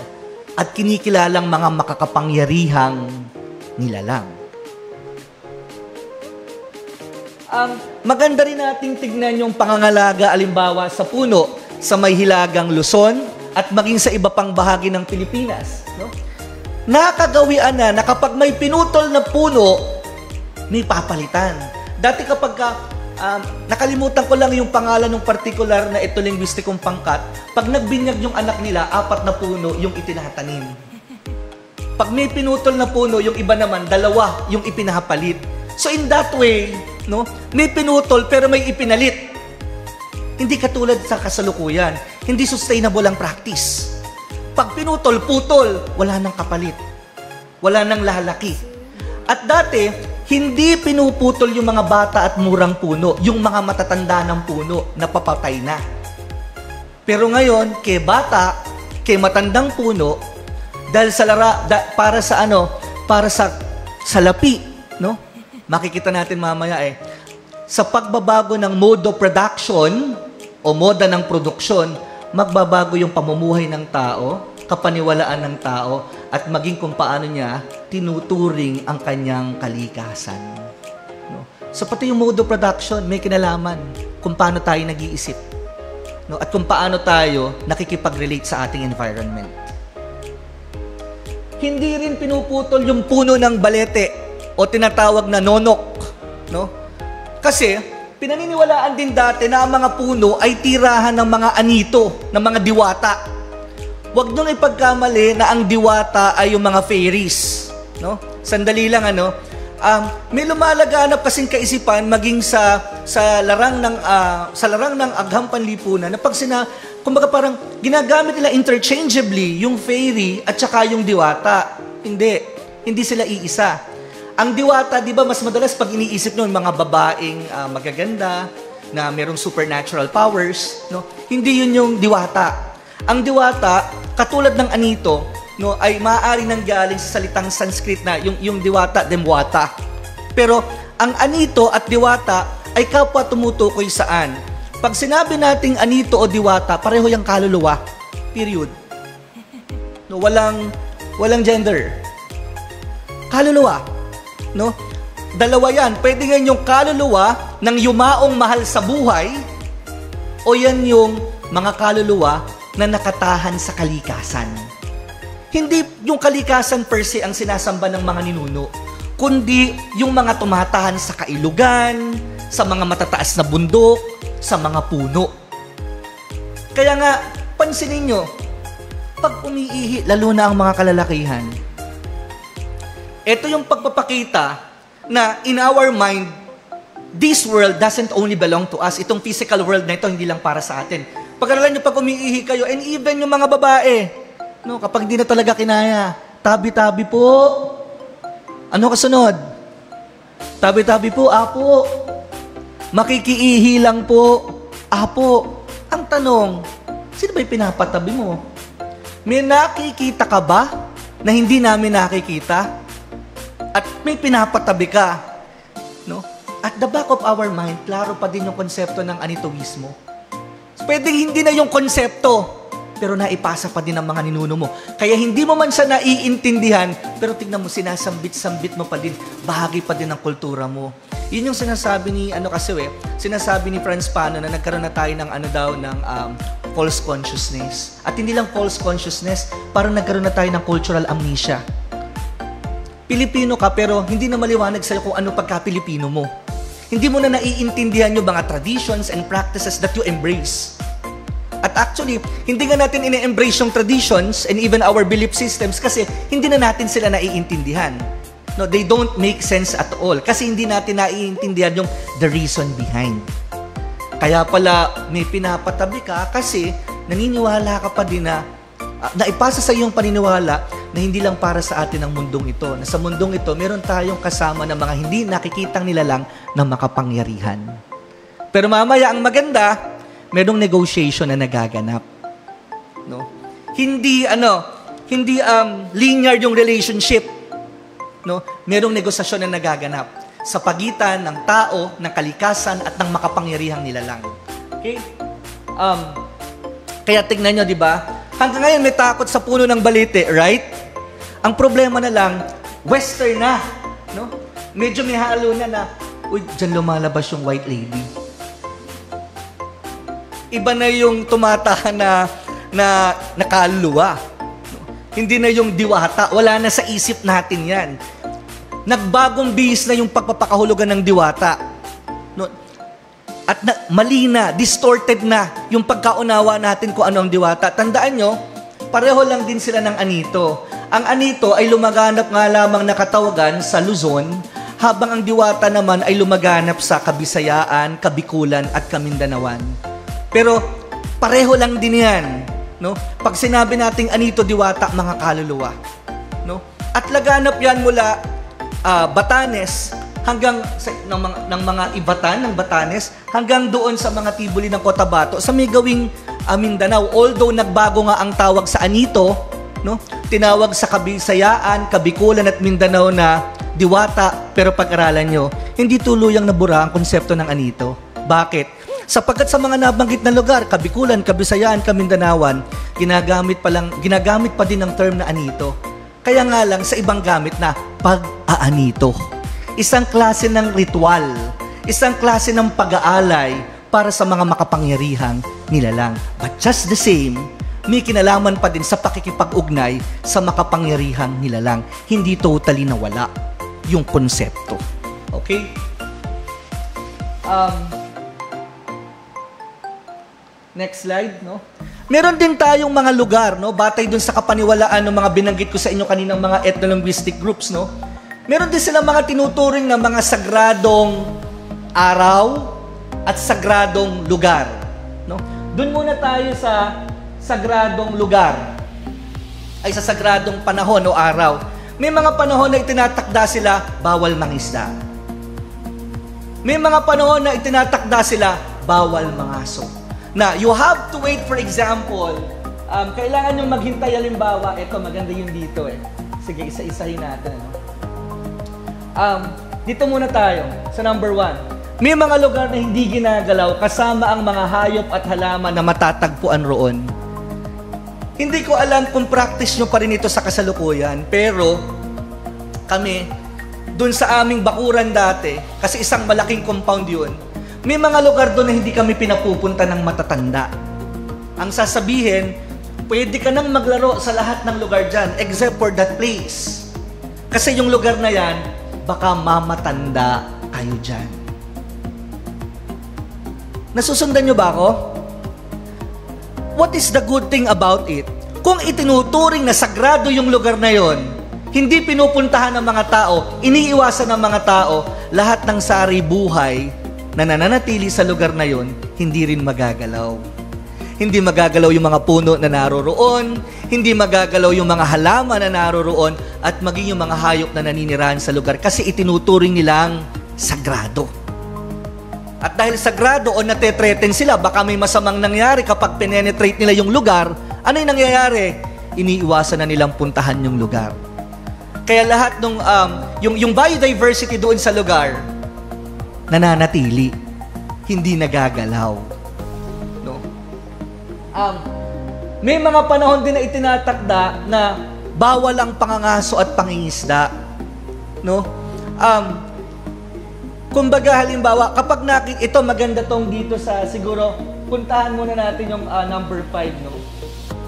at kinikilalang mga makakapangyarihang nilalang. Maganda rin nating tignan yung pangangalaga alimbawa sa puno sa may hilagang Luzon at maging sa iba pang bahagi ng Pilipinas. No? nakagawian na kapag may pinutol na puno, may papalitan. Dati kapag nakalimutan ko lang yung pangalan ng partikular na ito linguistikong pangkat, pag nagbinyag yung anak nila, 4 na puno yung itinatanim. Pag may pinutol na puno, yung iba naman, 2 yung ipinapalit. So in that way, no, may pinutol pero may ipinalit. Hindi katulad sa kasalukuyan. Hindi sustainable ang practice. Pag pinutol, putol, wala nang kapalit. Wala nang lalaki. At dati, hindi pinuputol yung mga bata at murang puno, yung mga matatanda ng puno, napapatay na. Pero ngayon, kay bata, kay matandang puno, dahil sa para sa salapi, no? Makikita natin mamaya sa pagbabago ng mode of production o moda ng produksyon, magbabago yung pamumuhay ng tao, kapaniwalaan ng tao, at maging kung paano niya tinuturing ang kanyang kalikasan. No? So pati yung mode of production, may kinalaman kung paano tayo nag-iisip. No? At kung paano tayo nakikipag-relate sa ating environment. Hindi rin pinuputol yung puno ng balete o tinatawag na nonok. No? Kasi, pinaniniwalaan din dati na ang mga puno ay tirahan ng mga anito, ng mga diwata. Huwag nung ipagkamali na ang diwata ay yung mga fairies. No? Sandali lang, may lumalaganap kasing kaisipan maging sa larang ng agham panlipunan na pag kumbaga parang ginagamit nila interchangeably yung fairy at saka yung diwata. Hindi sila iisa. Ang diwata, di ba, mas madalas pag iniisip noon mga babaeng magaganda na merong supernatural powers, no? Hindi yun yung diwata. Ang diwata, katulad ng anito, no, ay maaari nang galing sa salitang Sanskrit na yung diwata, demwata. Pero ang anito at diwata ay kapwa tumutukoy saan? Pag sinabi nating anito o diwata, pareho yung kaluluwa. Period. No, walang gender. Kaluluwa. No? Dalawa yan. Pwede nga yung kaluluwa ng yumaong mahal sa buhay o yan yung mga kaluluwa na nakatahan sa kalikasan. Hindi yung kalikasan per se ang sinasamba ng mga ninuno, kundi yung mga tumatahan sa kailugan, sa mga matataas na bundok, sa mga puno. Kaya nga, pansinin nyo, pag umiihi, lalo na ang mga kalalakihan, ito yung pagpapakita na in our mind, this world doesn't only belong to us. Itong physical world na ito, hindi lang para sa atin. Pag-aralan nyo pag umiihi kayo, and even yung mga babae, no, kapag di na talaga kinaya, tabi-tabi po. Ano kasunod? Tabi-tabi po, apo. Makikiihi lang po, apo. Ang tanong, sino ba yung pinapatabi mo? May nakikita ka ba na hindi namin nakikita? At may pinapatabi ka? No? At the back of our mind, klaro pa din yung konsepto ng anitowismo. Pwedeng hindi na yung konsepto, pero naipasa pa din ng mga ninuno mo. Kaya hindi mo man siya naiintindihan, pero tignan mo, sinasambit-sambit mo pa din, bahagi pa din ng kultura mo. Yun yung sinasabi ni Franz Fanon na nagkaroon na tayo ng false consciousness. At hindi lang false consciousness, parang nagkaroon na tayo ng cultural amnesia. Pilipino ka, pero hindi na maliwanag sa'yo kung ano pagka-Pilipino mo. Hindi mo na naiintindihan yung mga traditions and practices that you embrace. At actually, hindi nga natin ine-embrace yung traditions and even our belief systems kasi hindi na natin sila naiintindihan. No, they don't make sense at all kasi hindi natin naiintindihan yung the reason behind. Kaya pala may pinapatabi ka kasi naniniwala ka pa din na naipasa sa iyong paniniwala na hindi lang para sa atin ang mundong ito. Na sa mundong ito, meron tayong kasama ng mga hindi nakikitang nilalang ng makapangyarihan. Pero mamaya, ang maganda, merong negotiation na nagaganap. No? Hindi linear yung relationship. No? Merong negosasyon na nagaganap sa pagitan ng tao, ng kalikasan, at ng makapangyarihang nilalang. Okay? Kaya tignan nyo, di ba? Hanggang ngayon may takot sa puno ng balete, right? Ang problema na lang, western na, no? Medyo may halo na, uy, dyan lumalabas yung white lady. Iba na yung tumatahan na kaluluwa. No? Hindi na yung diwata. Wala na sa isip natin yan. Nagbagong bihis na yung pagpapakahulugan ng diwata. No? At mali na, distorted na yung pagkaunawa natin kung ano ang diwata. Tandaan nyo, pareho lang din sila ng anito. Ang anito ay lumaganap nga lamang na katawagan sa Luzon, habang ang diwata naman ay lumaganap sa Kabisayaan, Kabikulan at Kamindanawan. Pero pareho lang din yan. No? Pag sinabi nating anito diwata, mga kaluluwa. No? At laganap yan mula Batanes hanggang ng mga ibatan ng Batanes hanggang doon sa mga tibuli ng Cotabato sa may gawing Mindanao. Although nagbago nga ang tawag sa anito, no? Tinawag sa Kabisayaan, Kabikulan at Mindanao na diwata, pero pag-aralan nyo, hindi tuluyang nabura ang konsepto ng anito. Bakit? Sapagkat sa mga nabanggit na lugar, Kabikulan, Kabisayaan, Kamindanawan, ginagamit pa din ang term na anito. Kaya nga lang sa ibang gamit na pag-aanito. Isang klase ng ritual, isang klase ng pag-aalay para sa mga makapangyarihang nilalang. But just the same, may kinalaman pa din sa pakikipag-ugnay sa makapangyarihang nilalang. Hindi totally nawala yung konsepto. Okay? Next slide, no? Meron din tayong mga lugar, no? Batay dun sa kapaniwalaan ng mga binanggit ko sa inyo kaninang mga ethno-linguistic groups, no? Meron din silang mga tinuturing na mga sagradong araw at sagradong lugar, no? Dun muna tayo sa sagradong lugar. Ay sa sagradong panahon o araw. May mga panahon na itinatakda sila, bawal mangisda. May mga panahon na itinatakda sila, bawal mangaso. Na you have to wait, for example, kailangan nyo maghintay, halimbawa, ito, maganda yung dito eh. Sige, isa-isahin natin. Dito muna tayo, sa number 1. May mga lugar na hindi ginagalaw kasama ang mga hayop at halaman na matatagpuan roon. Hindi ko alam kung practice nyo pa rin ito sa kasalukuyan, pero kami, dun sa aming bakuran dati, kasi isang malaking compound yun, may mga lugar doon na hindi kami pinapupunta ng matatanda. Ang sasabihin, pwede ka nang maglaro sa lahat ng lugar dyan, except for that place. Kasi yung lugar na yan, baka mamatanda kayo dyan. Nasusundan nyo ba ako? What is the good thing about it? Kung itinuturing na sagrado yung lugar na yon, hindi pinupuntahan ng mga tao, iniiwasan ng mga tao, lahat ng sari buhay na nananatili sa lugar na yon, hindi rin magagalaw. Hindi magagalaw yung mga puno na naroroon, hindi magagalaw yung mga halaman na naroroon, at maging yung mga hayop na naninirahan sa lugar kasi itinuturing nilang sagrado. At dahil sagrado o natetreten sila, baka may masamang nangyari kapag penetrate nila yung lugar, ano yung nangyayari? Iniiwasan na nilang puntahan yung lugar. Kaya lahat ng yung biodiversity doon sa lugar, nananatili, hindi nagagalaw. No? May mga panahon din na itinatakda na bawal ang pangangaso at pangingisda. No? Kumbaga halimbawa, kapag ito maganda tong dito sa, siguro, puntahan muna natin yung number 5, no?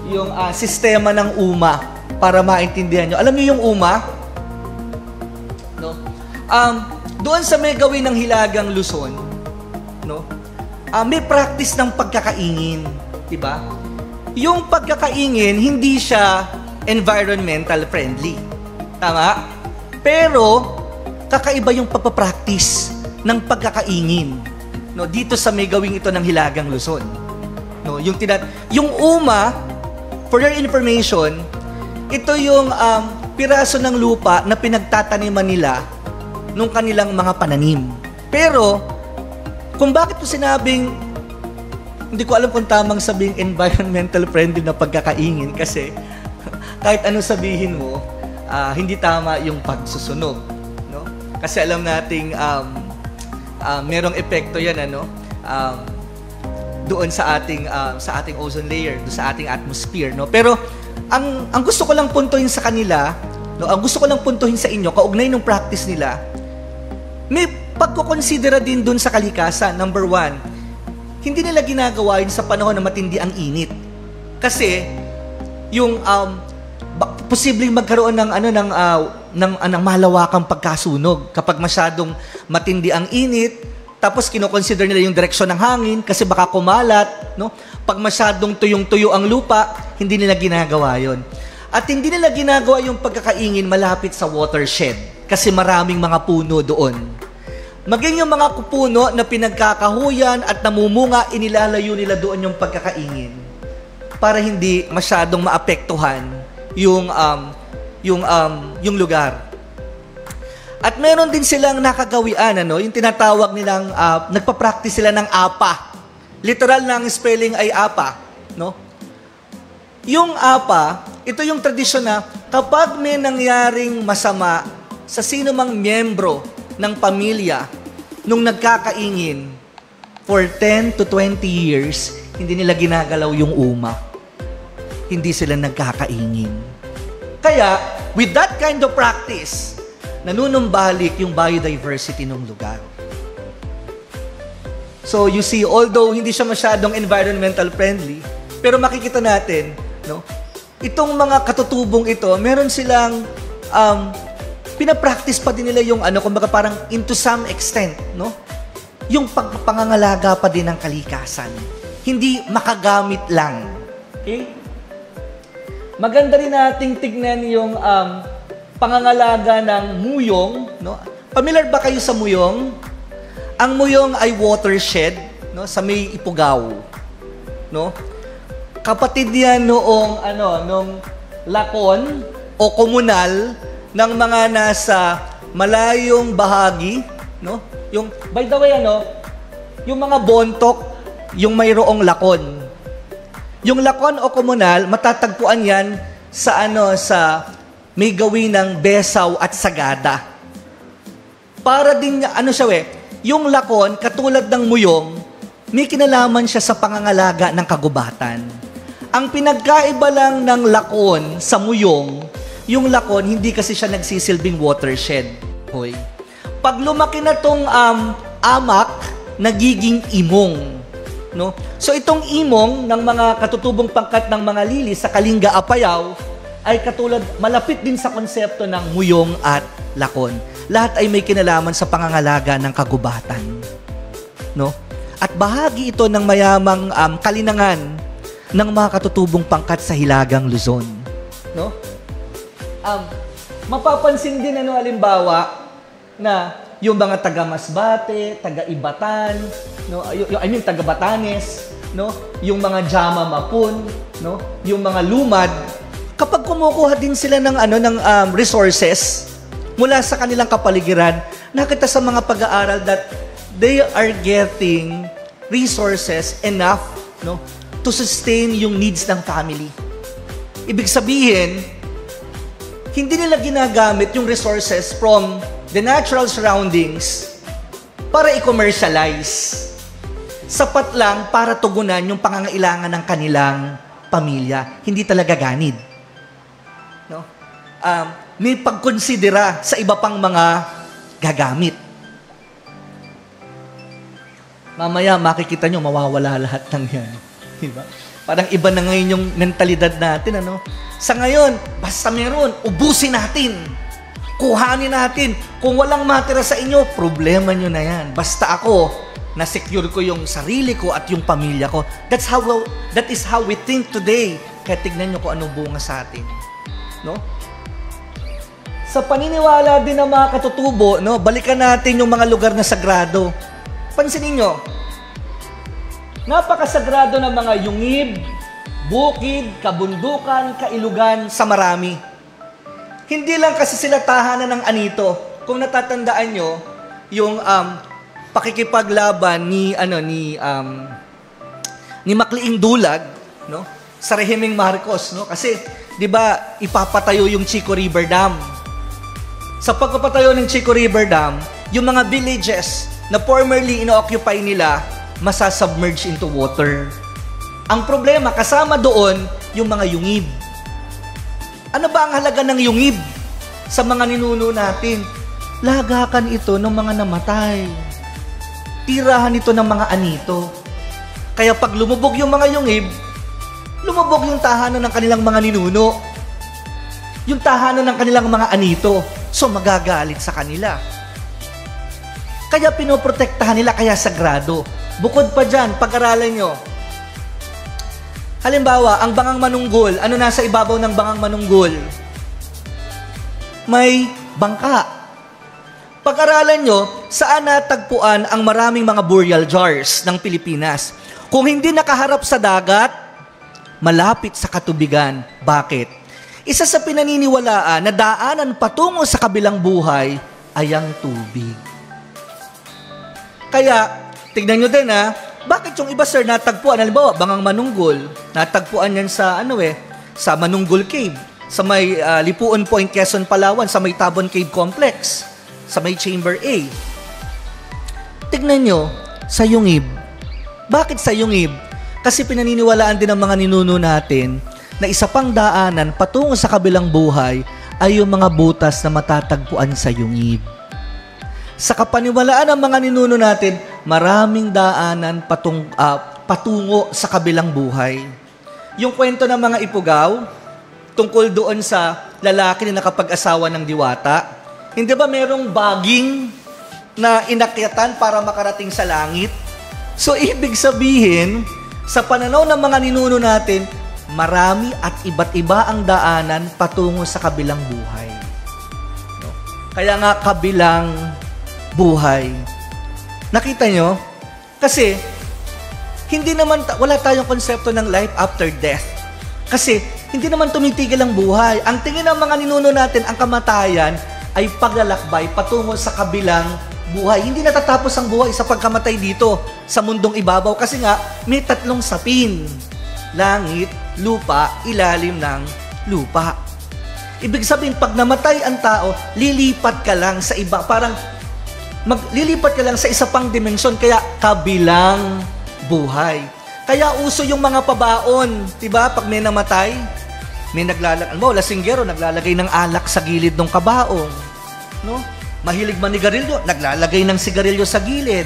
Yung sistema ng UMA, para maintindihan nyo. Alam niyo yung UMA? No? Doon sa may gawin ng Hilagang Luzon, no? May practice ng pagkakaingin, 'di ba? Yung pagkakaingin hindi siya environmental friendly. Tama? Pero kakaiba yung pagpapractice ng pagkakaingin, no? Dito sa may gawing ito ng Hilagang Luzon. No, yung UMA, for your information, ito yung piraso ng lupa na pinagtataniman nila nung kanilang mga pananim. Pero, kung bakit ko sinabing, hindi ko alam kung tamang sabing environmental friendly na pagkakaingin kasi kahit ano sabihin mo, hindi tama yung pagsusunog. No? Kasi alam nating merong epekto yan, doon sa ating ozone layer, doon sa ating atmosphere. No? Pero, ang gusto ko lang puntuhin sa kanila, no? Ang gusto ko lang puntuhin sa inyo, kaugnay ng practice nila, may pagkukonsidera din dun sa kalikasan. Number 1, hindi nila ginagawa yun sa panahon na matindi ang init. Kasi, yung posibleng magkaroon ng malawakang pagkasunog kapag masyadong matindi ang init, tapos kino-consider nila yung direksyon ng hangin kasi baka kumalat, no? Pag masyadong tuyong-tuyo ang lupa, hindi nila ginagawa 'yon. At hindi nila ginagawa yung pagkakaingin malapit sa watershed kasi maraming mga puno doon. Maging yung mga puno na pinagkakahuyan at namumunga, inilalayo nila doon yung pagkakaingin para hindi masyadong maapektuhan yung lugar. At meron din silang nakagawian, yung tinatawag nilang, nagpa-practice sila ng apa. Literal na ang spelling ay apa, no? Yung apa, ito yung tradisyon na kapag may nangyaring masama sa sino mang miyembro ng pamilya nung nagkakaingin for 10 to 20 years, hindi nila ginagalaw yung uma. Hindi sila nagkakaingin. Kaya, with that kind of practice, nanunumbalik yung biodiversity ng lugar. So, you see, although hindi siya masyadong environmental friendly, pero makikita natin, no, itong mga katutubong ito, meron silang, pinapractice pa din nila yung, kumbaga parang into some extent, no, yung pangangalaga pa din ng kalikasan. Hindi makagamit lang. Okay? Maganda rin nating tignan yung, pangangalaga ng muyong, no? Familiar ba kayo sa muyong? Ang muyong ay watershed, no, sa may Ifugao, no? Kapatid yan nung lakon o komunal ng mga nasa malayong bahagi, no? Yung by the way yung mga bontok, yung mayroong lakon. Yung lakon o komunal, matatagpuan yan sa may gawin ng besaw at sagada. Para din, yung lakon, katulad ng muyong, may kinalaman siya sa pangangalaga ng kagubatan. Ang pinagkaiba lang ng lakon sa muyong, yung lakon, hindi kasi siya nagsisilbing watershed. Hoy. Pag lumaki na tong amak, nagiging imong. No? So itong imong ng mga katutubong pangkat ng mga lili sa Kalinga, Apayao, ay katulad, malapit din sa konsepto ng muyong at lakon. Lahat ay may kinalaman sa pangangalaga ng kagubatan. No? At bahagi ito ng mayamang kalinangan ng mga katutubong pangkat sa Hilagang Luzon. No? Mapapansin din halimbawa na yung mga taga-Masbate, taga-Ibatan, no? Taga-Batanes, no? Yung mga Jama Mapun, no? Yung mga Lumad, kapag kumukuha din sila ng resources mula sa kanilang kapaligiran, nakita sa mga pag-aaral that they are getting resources enough, no, to sustain yung needs ng family. Ibig sabihin, hindi nila ginagamit yung resources from the natural surroundings para i-commercialize. Sapat lang para tugunan yung pangangailangan ng kanilang pamilya. Hindi talaga ganid. No? May pagkonsidera sa iba pang mga gagamit. Mamaya makikita nyo, mawawala lahat ng yan. Diba? Parang iba na ngayon yung mentalidad natin. Sa ngayon, basta meron, ubusin natin. Kuhanin natin. Kung walang matira sa inyo, problema nyo na yan. Basta ako, na-secure ko yung sarili ko at yung pamilya ko. That is how we think today. Kaya tignan nyo kung anong bunga sa atin. No? Sa paniniwala din ng mga katutubo, no, balikan natin yung mga lugar na sagrado. Pansinin nyo, napakasagrado ng mga yungib, bukid, kabundukan, kailugan sa marami. Hindi lang kasi sila tahanan ng anito. Kung natatandaan nyo, yung pakikipaglaban ni Makliing Dulag, no, sa rehimeng Marcos, no, kasi 'di ba ipapatayo yung Chico River Dam. Sa pagpapatayo ng Chico River Dam, yung mga villages na formerly ino-occupy nila, masasubmerge into water. Ang problema, kasama doon, yung mga yungib. Ano ba ang halaga ng yungib sa mga ninuno natin? Lagakan ito ng mga namatay. Tirahan ito ng mga anito. Kaya pag lumubog yung mga yungib, lumubog yung tahanan ng kanilang mga ninuno. yung tahanan ng kanilang mga anito. So magagalit sa kanila. Kaya pinoprotektahan nila, kaya sagrado. Bukod pa dyan, pag-aralan nyo. Halimbawa, ang bangang manunggol, ano nasa ibabaw ng bangang manunggol? May bangka. Pag-aralan nyo, saan natagpuan ang maraming mga burial jars ng Pilipinas? Kung hindi nakaharap sa dagat, malapit sa katubigan. Bakit? Isa sa pinaniniwalaan na daanan patungo sa kabilang buhay ay ang tubig. Kaya, tignan nyo din bakit yung iba sir natagpuan? Halimbawa, bangang manunggol, natagpuan yan sa sa Manunggol Cave, sa may Lipuon Point, Quezon, Palawan, sa may Tabon Cave Complex, sa may Chamber A. Tignan nyo, sa Yungib. Bakit sa Yungib? Kasi pinaniniwalaan din ng mga ninuno natin na isa pang daanan patungo sa kabilang buhay ay yung mga butas na matatagpuan sa Yungib. Sa kapaniwalaan ng mga ninuno natin, maraming daanan patungo sa kabilang buhay. Yung kwento ng mga Ipugaw, tungkol doon sa lalaki na nakapag-asawa ng diwata, hindi ba merong baging na inakyatan para makarating sa langit? So, ibig sabihin, sa pananaw ng mga ninuno natin, marami at iba't iba ang daanan patungo sa kabilang buhay. No? Kaya nga, kabilang buhay. Nakita nyo? Kasi, wala tayong konsepto ng life after death. Kasi, hindi naman tumitigil ang buhay. Ang tingin ng mga ninuno natin, ang kamatayan ay paglalakbay patungo sa kabilang buhay. Hindi natatapos ang buhay sa pagkamatay dito sa mundong ibabaw kasi nga may 3 sapin. Langit, lupa, ilalim ng lupa. Ibig sabihin, pag namatay ang tao, lilipat ka lang sa iba. Parang maglilipat ka lang sa isa pang dimensyon, kaya kabilang buhay. Kaya uso yung mga pabaon, diba? Pag may namatay, may lasinggero, naglalagay ng alak sa gilid ng kabaong. No? Mahilig manigarilyo, naglalagay ng sigarilyo sa gilid.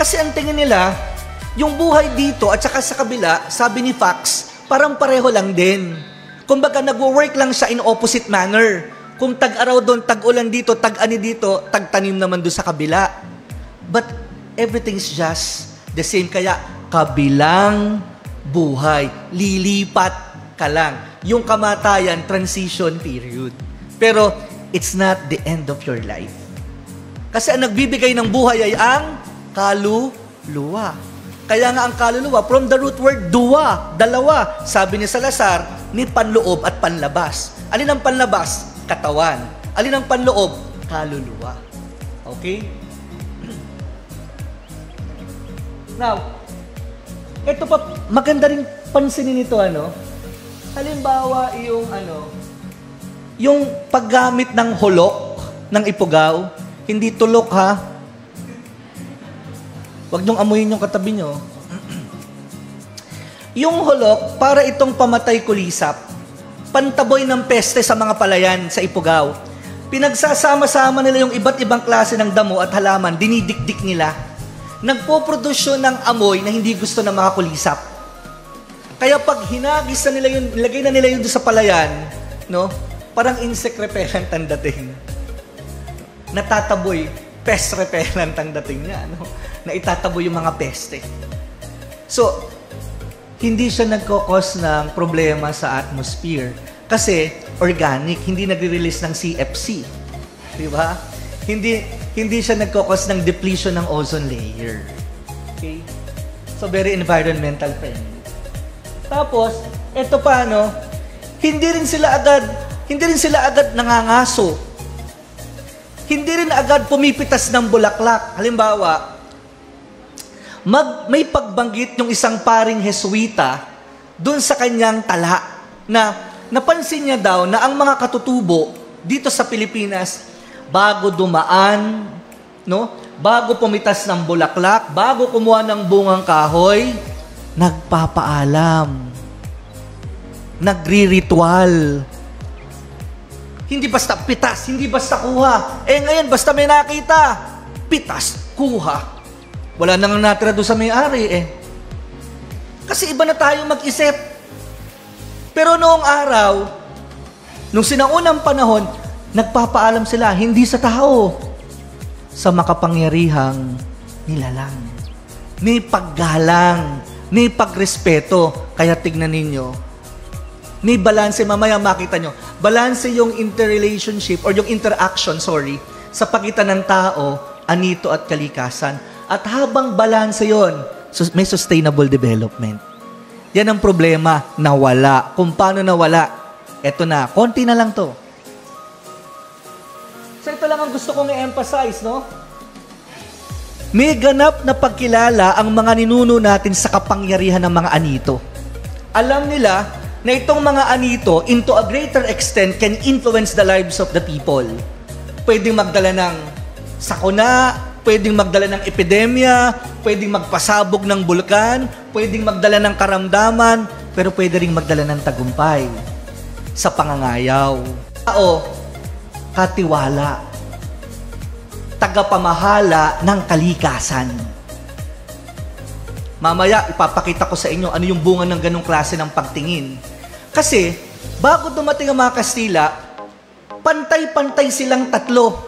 Kasi ang tingin nila, yung buhay dito at saka sa kabila, sabi ni Fox, parang pareho lang din. Kumbaga, nag-work lang siya in opposite manner. Kung tag-araw doon, tag-ulan dito, tag-ani dito, tag-tanim naman doon sa kabila. But everything's just the same. Kaya, kabilang buhay. Lilipat ka lang. Yung kamatayan, transition period. Pero, it's not the end of your life. Kasi ang nagbibigay ng buhay ay ang kaluluwa. Kaya nga ang kaluluwa, from the root word, duwa, dalawa. Sabi ni Salazar, may panloob at panlabas. Alin ang panlabas? Katawan. Alin ang panloob? Kaluluwa. Okay? Now, ito pa, maganda rin pansinin ito, halimbawa, yung paggamit ng hulok ng Ipugaw, hindi tulok ha. Huwag niyong amuyin yung katabi niyo. Yung hulok, para itong pamatay kulisap, pantaboy ng peste sa mga palayan sa Ipugaw. Pinagsasama-sama nila yung iba't ibang klase ng damo at halaman, dinidikdik nila. Nagpo-produce ng amoy na hindi gusto ng mga kulisap. Kaya pag hinagis na nila yun, ilagay na nila yun doon sa palayan, parang insect repellent ang dating. Natataboy, pest repellent ang dating niya, na itataboy yung mga peste. So, hindi siya nagkakos ng problema sa atmosphere. Kasi, organic, hindi nagre-release ng CFC. Di ba? Hindi siya nagkakos ng depletion ng ozone layer. Okay? So, very environmental friendly. Tapos, eto pa, hindi rin sila agad nangangaso. Hindi rin agad pumipitas ng bulaklak. Halimbawa, may pagbanggit yung isang paring Jesuita dun sa kanyang tala na napansin niya daw na ang mga katutubo dito sa Pilipinas, bago dumaan, bago pumitas ng bulaklak, bago kumuha ng bungang kahoy, nagpapaalam. Nagri-ritual. Hindi basta pitas, hindi basta kuha. Ngayon, basta may nakita, pitas, kuha. Wala nang natira doon sa may-ari Kasi iba na tayo mag-isip. Pero noong araw, Nung sinaunang panahon, nagpapaalam sila, hindi sa tao, sa makapangyarihang nilalang. May paggalang, may pagrespeto. Kaya tignan ninyo, may balanse, mamaya makita nyo, balanse yung interrelationship or yung interaction, sa pagitan ng tao, anito at kalikasan. At habang balanse yon, may sustainable development. Yan ang problema, nawala. Kung paano nawala, eto na, konti na lang to. So ito lang ang gusto kong i-emphasize, no? May ganap na pagkilala ang mga ninuno natin sa kapangyarihan ng mga anito. Alam nila na itong mga anito, into a greater extent, can influence the lives of the people. Pwedeng magdala ng sakuna, pwedeng magdala ng epidemya, pwedeng magpasabog ng bulkan, pwedeng magdala ng karamdaman, pero pwede ring magdala ng tagumpay sa pangangayaw. Tao, katiwala, tagapamahala ng kalikasan. Mamaya, ipapakita ko sa inyo ano yung bunga ng ganong klase ng pagtingin. Kasi, bago dumating ang mga Kastila, pantay-pantay silang tatlo.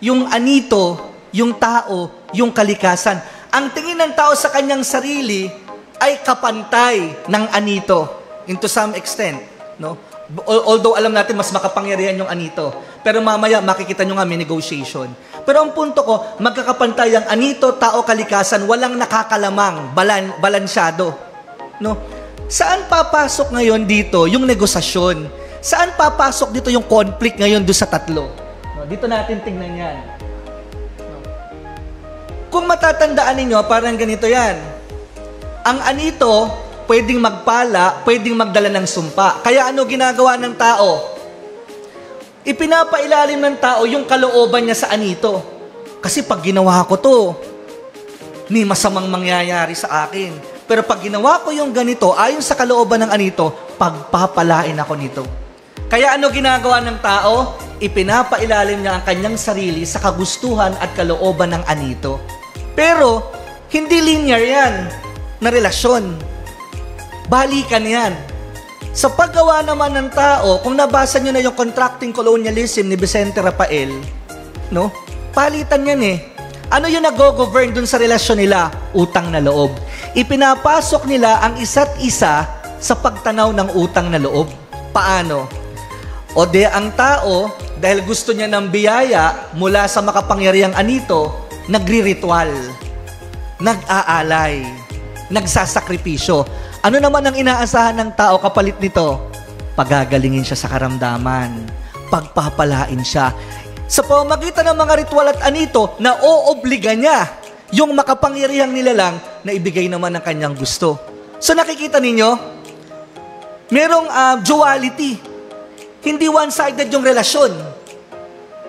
Yung anito, yung tao, yung kalikasan. Ang tingin ng tao sa kanyang sarili ay kapantay ng anito, into some extent, no? Although alam natin mas makapangyarihan yung anito. Pero mamaya makikita nyo nga may negotiation. Pero ang punto ko, magkakapantay ang anito, tao, kalikasan, walang nakakalamang, balansyado. No? Saan papasok ngayon dito yung negosasyon? Saan papasok dito yung conflict ngayon doon sa tatlo? No, dito natin tingnan yan. No? Kung matatandaan ninyo, parang ganito yan. Ang anito, pwedeng magpala, pwedeng magdala ng sumpa. Kaya ano ginagawa ng tao? Ipinapailalim ng tao yung kalooban niya sa anito. Kasi pag ginawa ko to, may masamang mangyayari sa akin. Pero pag ginawa ko yung ganito, ayon sa kalooban ng anito, pagpapalain ako nito. Kaya ano ginagawa ng tao? Ipinapailalim niya ang kanyang sarili sa kagustuhan at kalooban ng anito. Pero, hindi linear yan na relasyon. Balikan yan. Sa paggawa naman ng tao, kung nabasa nyo na yung Contracting Colonialism ni Vicente Rafael, no? Palitan yan eh. Ano yung nag-govern dun sa relasyon nila? Utang na loob. Ipinapasok nila ang isa't isa sa pagtanaw ng utang na loob. Paano? O de ang tao, dahil gusto niya ng biyaya mula sa makapangyarihang anito, nagri-ritual, nag-aalay, nagsasakripisyo. Ano naman ang inaasahan ng tao kapalit nito? Pagagalingin siya sa karamdaman, pagpapalain siya. Sa pamamagitan ng mga ritual at anito, naoobliga niya yung makapangyarihang nilalang na ibigay naman ang kanyang gusto. So nakikita ninyo, merong duality. Hindi one-sided yung relasyon.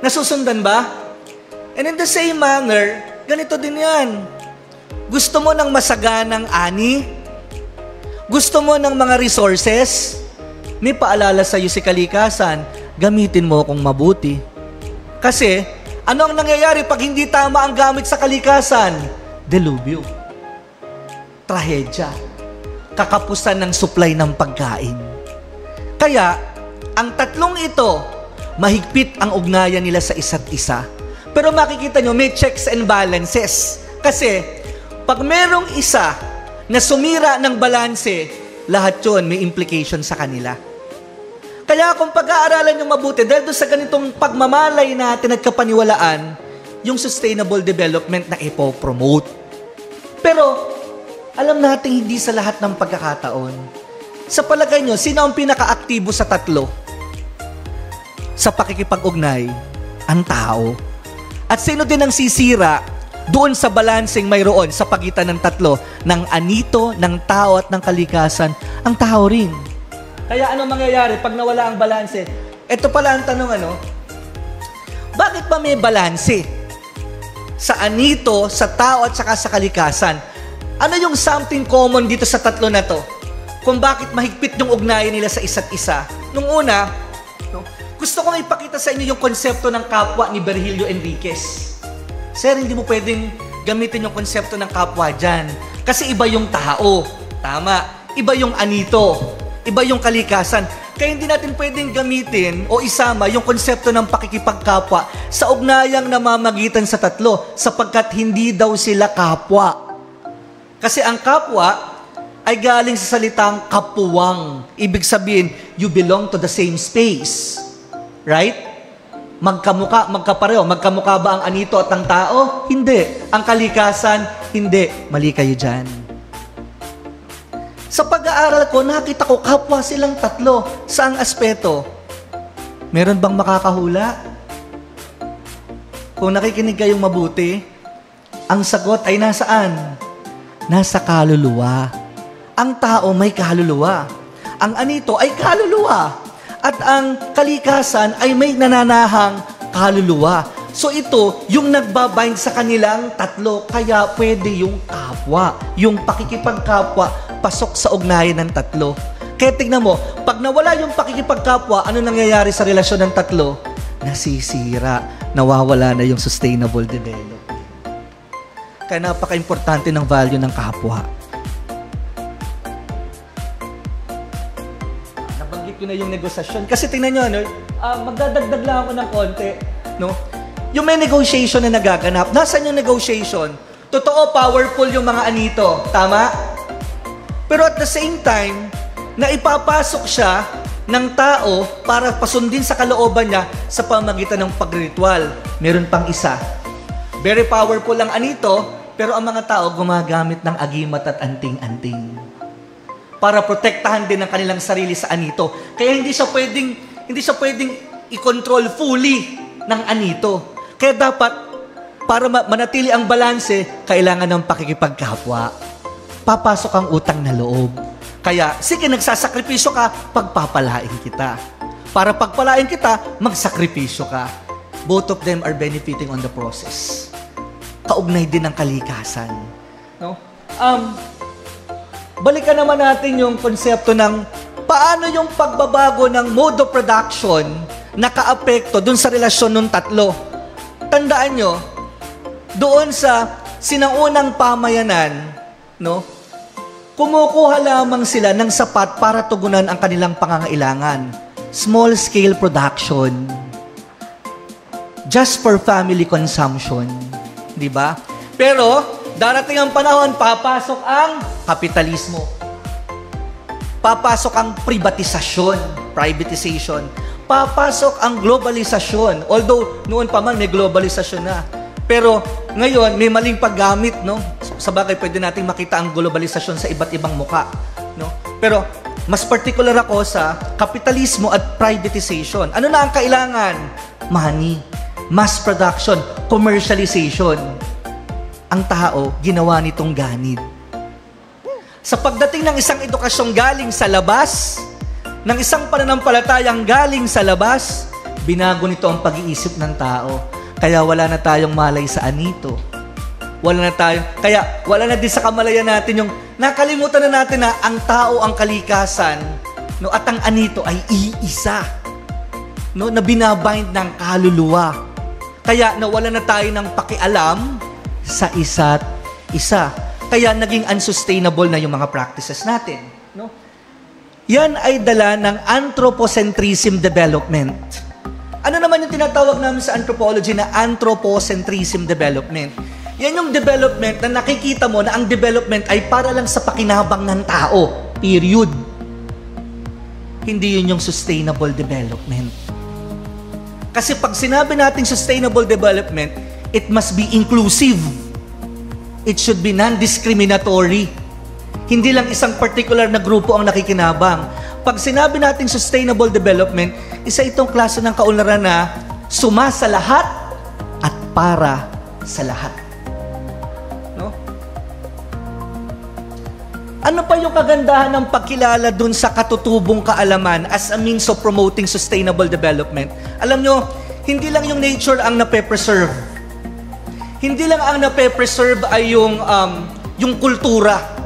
Nasusundan ba? And in the same manner, ganito din yan. Gusto mo ng masaganang ani? Gusto mo ng mga resources? May paalala sa iyo si kalikasan, gamitin mo kung mabuti. Kasi, ano ang nangyayari pag hindi tama ang gamit sa kalikasan? Delubyo. Trahedya. Kakapusan ng supply ng pagkain. Kaya, ang tatlong ito, mahigpit ang ugnayan nila sa isa't isa. Pero makikita nyo, may checks and balances. Kasi, pag merong isa na sumira ng balanse, lahat yun may implication sa kanila. Kaya kung pag-aaralan nyo mabuti, dahil doon sa ganitong pagmamalay natin at kapaniwalaan, yung sustainable development na ipopromote. Pero, alam natin hindi sa lahat ng pagkakataon. Sa palagay nyo, sino ang pinaka-aktibo sa tatlo? Sa pakikipag-ugnay, ang tao. At sino din ang sisira doon sa balancing mayroon sa pagitan ng tatlo, ng anito, ng tao at ng kalikasan, ang tao rin. Kaya ano mangyayari pag nawala ang balanse? Ito pala ang tanong, bakit ba may balanse sa anito, sa tao at saka sa kalikasan? Ano yung something common dito sa tatlo na to? Kung bakit mahigpit yung ugnayan nila sa isa't isa? Nung una, gusto kong ipakita sa inyo yung konsepto ng kapwa ni Virgilio Enriquez. Sir, hindi mo pwedeng gamitin yung konsepto ng kapwa dyan. Kasi iba yung tao. Tama. Iba yung anito. Iba yung kalikasan. Kaya hindi natin pwedeng gamitin o isama yung konsepto ng pakikipagkapwa sa ugnayang namamagitan sa tatlo sapagkat hindi daw sila kapwa. Kasi ang kapwa ay galing sa salitang kapuwang. Ibig sabihin, you belong to the same space. Right? Magkamuka, magkapareho. Magkamuka ba ang anito at ang tao? Hindi. Ang kalikasan? Hindi. Mali kayo dyan. Sa pag-aaral ko, nakita ko kapwa silang tatlo. Saang aspeto? Meron bang makakahula? Kung nakikinig kayong mabuti, ang sagot ay nasaan? Nasa kaluluwa. Ang tao may kaluluwa. Ang anito ay kaluluwa. At ang kalikasan ay may nananahang kaluluwa. So ito, yung nagbabind sa kanilang tatlo, kaya pwede yung kapwa. Yung pakikipagkapwa, pasok sa ugnayan ng tatlo. Kaya tignan mo, pag nawala yung pakikipagkapwa, ano nangyayari sa relasyon ng tatlo? Nasisira. Nawawala na yung sustainable development. Kaya napaka-importante ng value ng kapwa. Nabanggit ko na yung negosasyon. Kasi tingnan nyo, ano, magdadagdag lang ako ng konti. No? Yung may negotiation na nagaganap, nasan yung negotiation? Totoo, powerful yung mga anito. Tama? Pero at the same time, na ipapasok siya ng tao para pasundin sa kalooban niya sa pamagitan ng pagritual. Meron pang isa. Very powerful ang anito, pero ang mga tao gumagamit ng agimat at anting-anting para protektahan din ang kanilang sarili sa anito. Kaya hindi siya pwedeng i-control fully ng anito. Kaya dapat, para manatili ang balanse, kailangan ng pakikipagkapwa. Papasok ang utang na loob. Kaya, sige, nagsasakripisyo ka, pagpapalain kita. Para pagpalain kita, magsakripisyo ka. Both of them are benefiting on the process. Kaugnay din ng kalikasan. No? Balikan naman natin yung konsepto ng paano yung pagbabago ng mode of production nakaapekto dun sa relasyon ng tatlo. Tandaan nyo, doon sa sinaunang pamayanan, no, kumukuha lamang sila ng sapat para tugunan ang kanilang pangangailangan. Small-scale production. Just for family consumption. Di ba? Pero, darating ang panahon, papasok ang kapitalismo. Papasok ang privatization. Papasok ang globalisasyon. Although, noon pa man may globalisasyon na. Pero, ngayon, may maling paggamit, no? Sa bagay, pwede nating makita ang globalisasyon sa iba't ibang muka, no? Pero, mas particular ako sa kapitalismo at privatization. Ano na ang kailangan? Money, mass production, commercialization. Ang tao, ginawa nitong ganid. Sa pagdating ng isang edukasyong galing sa labas, ng isang pananampalatayang galing sa labas, binago nito ang pag-iisip ng tao. Kaya wala na tayong malay sa anito. Kaya wala na din sa kamalayan natin yung nakalimutan na natin na ang tao, ang kalikasan, no, at ang anito ay iisa. No, na binabind ng kaluluwa. Kaya nawala na tayo ng pakialam sa isa't isa. Kaya naging unsustainable na yung mga practices natin. No? Yan ay dala ng anthropocentrism development. Ano naman yung tinatawag namin sa anthropology na anthropocentrism development? Yan yung development na nakikita mo na ang development ay para lang sa pakinabang ng tao. Period. Hindi yun yung sustainable development. Kasi pag sinabi natin sustainable development, it must be inclusive. It should be non-discriminatory. Hindi lang isang particular na grupo ang nakikinabang. Pag sinabi natin sustainable development, isa itong klase ng kaunlaran na suma sa lahat at para sa lahat. No? Ano pa yung kagandahan ng pagkilala dun sa katutubong kaalaman as a means of promoting sustainable development? Alam nyo, hindi lang yung nature ang nape-preserve. Hindi lang ang nape-preserve ay yung kultura.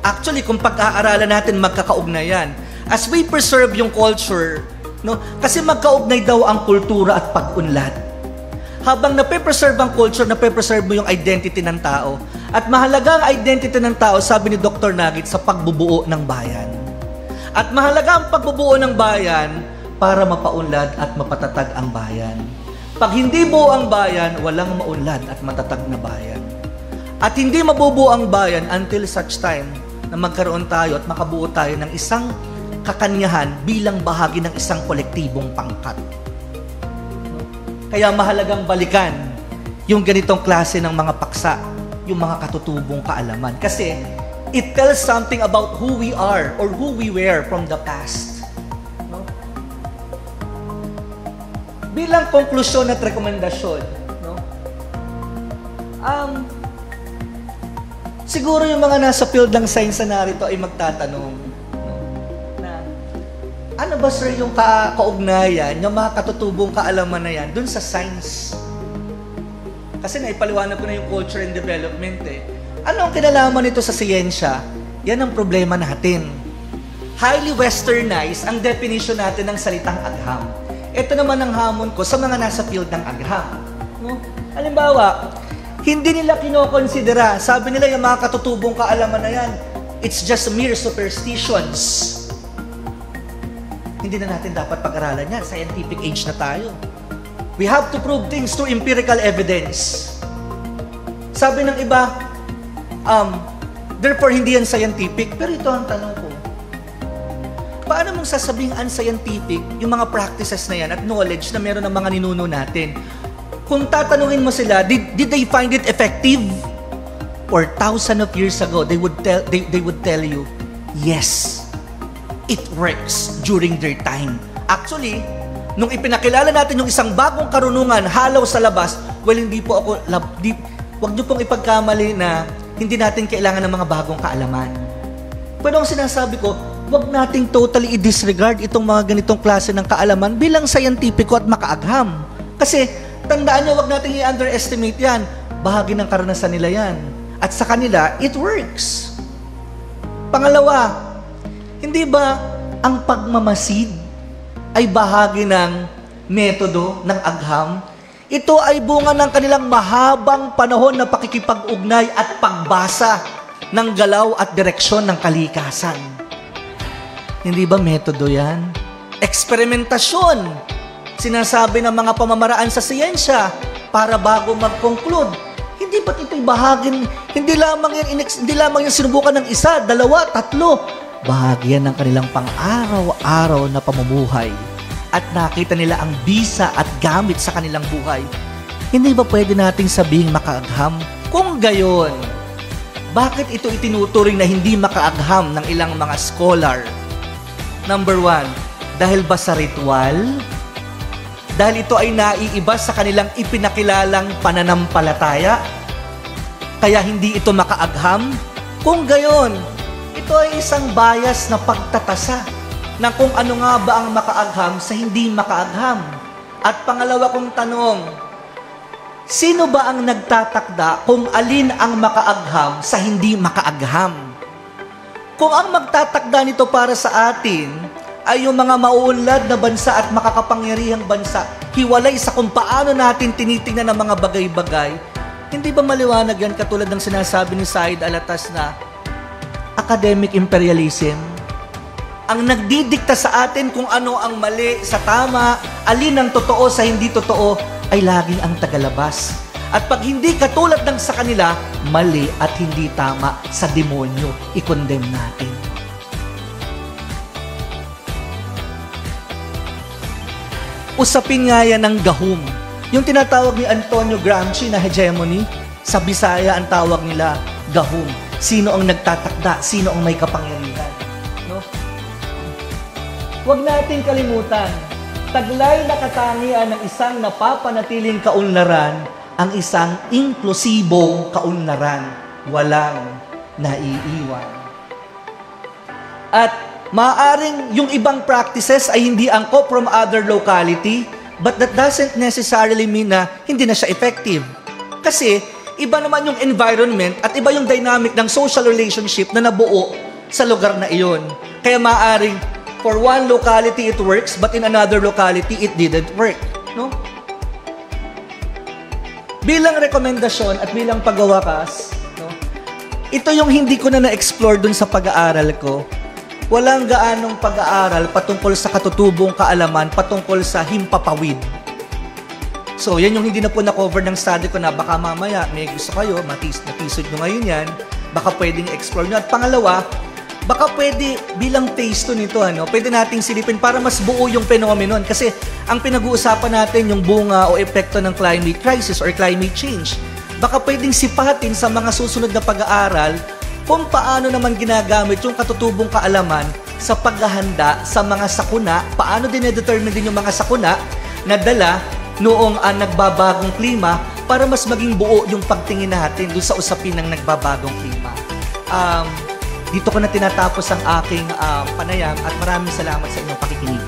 Actually, kung pag-aaralan natin, magkakaugnayan. As we preserve yung culture, no, kasi magkaugnay daw ang kultura at pag-unlad. Habang nape-preserve ang culture, nape-preserve mo yung identity ng tao. At mahalaga ang identity ng tao, sabi ni Dr. Nagit, sa pagbubuo ng bayan. At mahalaga ang pagbubuo ng bayan para mapaunlad at mapatatag ang bayan. Pag hindi buo ang bayan, walang maunlad at matatag na bayan. At hindi mabubuo ang bayan until such time na magkaroon tayo at makabuo tayo ng isang kakanyahan bilang bahagi ng isang kolektibong pangkat. Kaya mahalagang balikan yung ganitong klase ng mga paksa, yung mga katutubong kaalaman. Kasi it tells something about who we are or who we were from the past. No? Bilang konklusyon at rekomendasyon, no? Siguro yung mga nasa field ng science na narito ay magtatanong, no? Na, ano ba sir yung kaugnayan, yung mga katutubong kaalaman na yan, dun sa science? Kasi naipaliwanag ko na yung culture and development eh. Ano ang kinalaman nito sa siyensya? Yan ang problema natin. Highly westernized ang definition natin ng salitang agham. Ito naman ang hamon ko sa mga nasa field ng agham. No? Halimbawa, hindi nila kinokonsidera, sabi nila yung mga katutubong kaalaman na yan, it's just mere superstitions. Hindi na natin dapat pag-aralan yan. Scientific age na tayo. We have to prove things through empirical evidence. Sabi ng iba, therefore hindi yan scientific. Pero ito ang tanong ko. Paano mong sasabing unscientific yung mga practices na yan at knowledge na meron ng mga ninuno natin? Kung tatanungin mo sila, did they find it effective? Or thousands of years ago, they would tell you, yes, it works during their time. Actually, nung ipinakilala natin yung isang bagong karunungan halaw sa labas, well, hindi po ako, wag niyo pong ipagkamali na hindi natin kailangan ng mga bagong kaalaman. Pero ang sinasabi ko, wag nating totally i-disregard itong mga ganitong klase ng kaalaman bilang scientifico at makaagham. Kasi, tandaan niyo, wag nating i-underestimate yan. Bahagi ng karanasan nila yan. At sa kanila, it works. Pangalawa, hindi ba ang pagmamasid ay bahagi ng metodo ng agham? Ito ay bunga ng kanilang mahabang panahon na pakikipag-ugnay at pagbasa ng galaw at direksyon ng kalikasan. Hindi ba metodo yan? Eksperimentasyon. Sinasabi ng mga pamamaraan sa siyensya para bago mag-conclude. Hindi ba't ito'y bahagin, hindi lamang yung sinubukan ng isa, dalawa, tatlo. Bahagi yan ng kanilang pang-araw-araw na pamumuhay at nakita nila ang bisa at gamit sa kanilang buhay. Hindi ba pwede nating sabihing makaagham? Kung gayon, bakit ito itinuturing na hindi makaagham ng ilang mga scholar? Number 1, dahil ba sa ritual? Dahil ito ay naiiba sa kanilang ipinakilalang pananampalataya? Kaya hindi ito makaagham? Kung gayon, ito ay isang bias na pagtatasa ng kung ano nga ba ang makaagham sa hindi makaagham. At pangalawa kong tanong, sino ba ang nagtatakda kung alin ang makaagham sa hindi makaagham? Kung ang magtatakda nito para sa atin ay yung mga mauunlad na bansa at makakapangyarihang bansa, hiwalay sa kung paano natin tinitingnan ang mga bagay-bagay, hindi ba maliwanag yan katulad ng sinasabi ni Said Alatas na academic imperialism? Ang nagdidikta sa atin kung ano ang mali sa tama, alin ang totoo sa hindi totoo, ay laging ang tagalabas. At pag hindi katulad ng sa kanila, mali at hindi tama sa demonyo, i-condemn natin. Usapin nga yan ng gahum. Yung tinatawag ni Antonio Gramsci na hegemony, sa Bisaya ang tawag nila gahum. Sino ang nagtatakda? Sino ang may kapangyarihan? No? Huwag natin kalimutan, taglay na katangian ng isang napapanatiling kaunlaran ang isang inklusibong kaunlaran, walang naiiwan. At maaring yung ibang practices ay hindi angkop from other locality, but that doesn't necessarily mean na hindi na siya effective. Kasi iba naman yung environment at iba yung dynamic ng social relationship na nabuo sa lugar na iyon. Kaya maaring for one locality it works, but in another locality it didn't work. No? Bilang rekomendasyon at bilang pagwawakas, no? Ito yung hindi ko na na-explore dun sa pag-aaral ko. walang gaanong pag-aaral patungkol sa katutubong kaalaman patungkol sa himpapawid. So, yan yung hindi na po na-cover ng study ko na baka mamaya may gusto kayo, natisod nyo ngayon yan, baka pwedeng explore nyo. At pangalawa, baka pwede bilang phase 2 nito, pwede nating silipin para mas buo yung phenomenon. Kasi ang pinag-uusapan natin yung bunga o epekto ng climate crisis or climate change. Baka pwedeng sipatin sa mga susunod na pag-aaral kung paano naman ginagamit yung katutubong kaalaman sa paghahanda sa mga sakuna, paano dinedetermine din yung mga sakuna na dala noong nagbabagong klima para mas maging buo yung pagtingin natin doon sa usapin ng nagbabagong klima. Dito ko na tinatapos ang aking panayam at maraming salamat sa inyong pakikinig.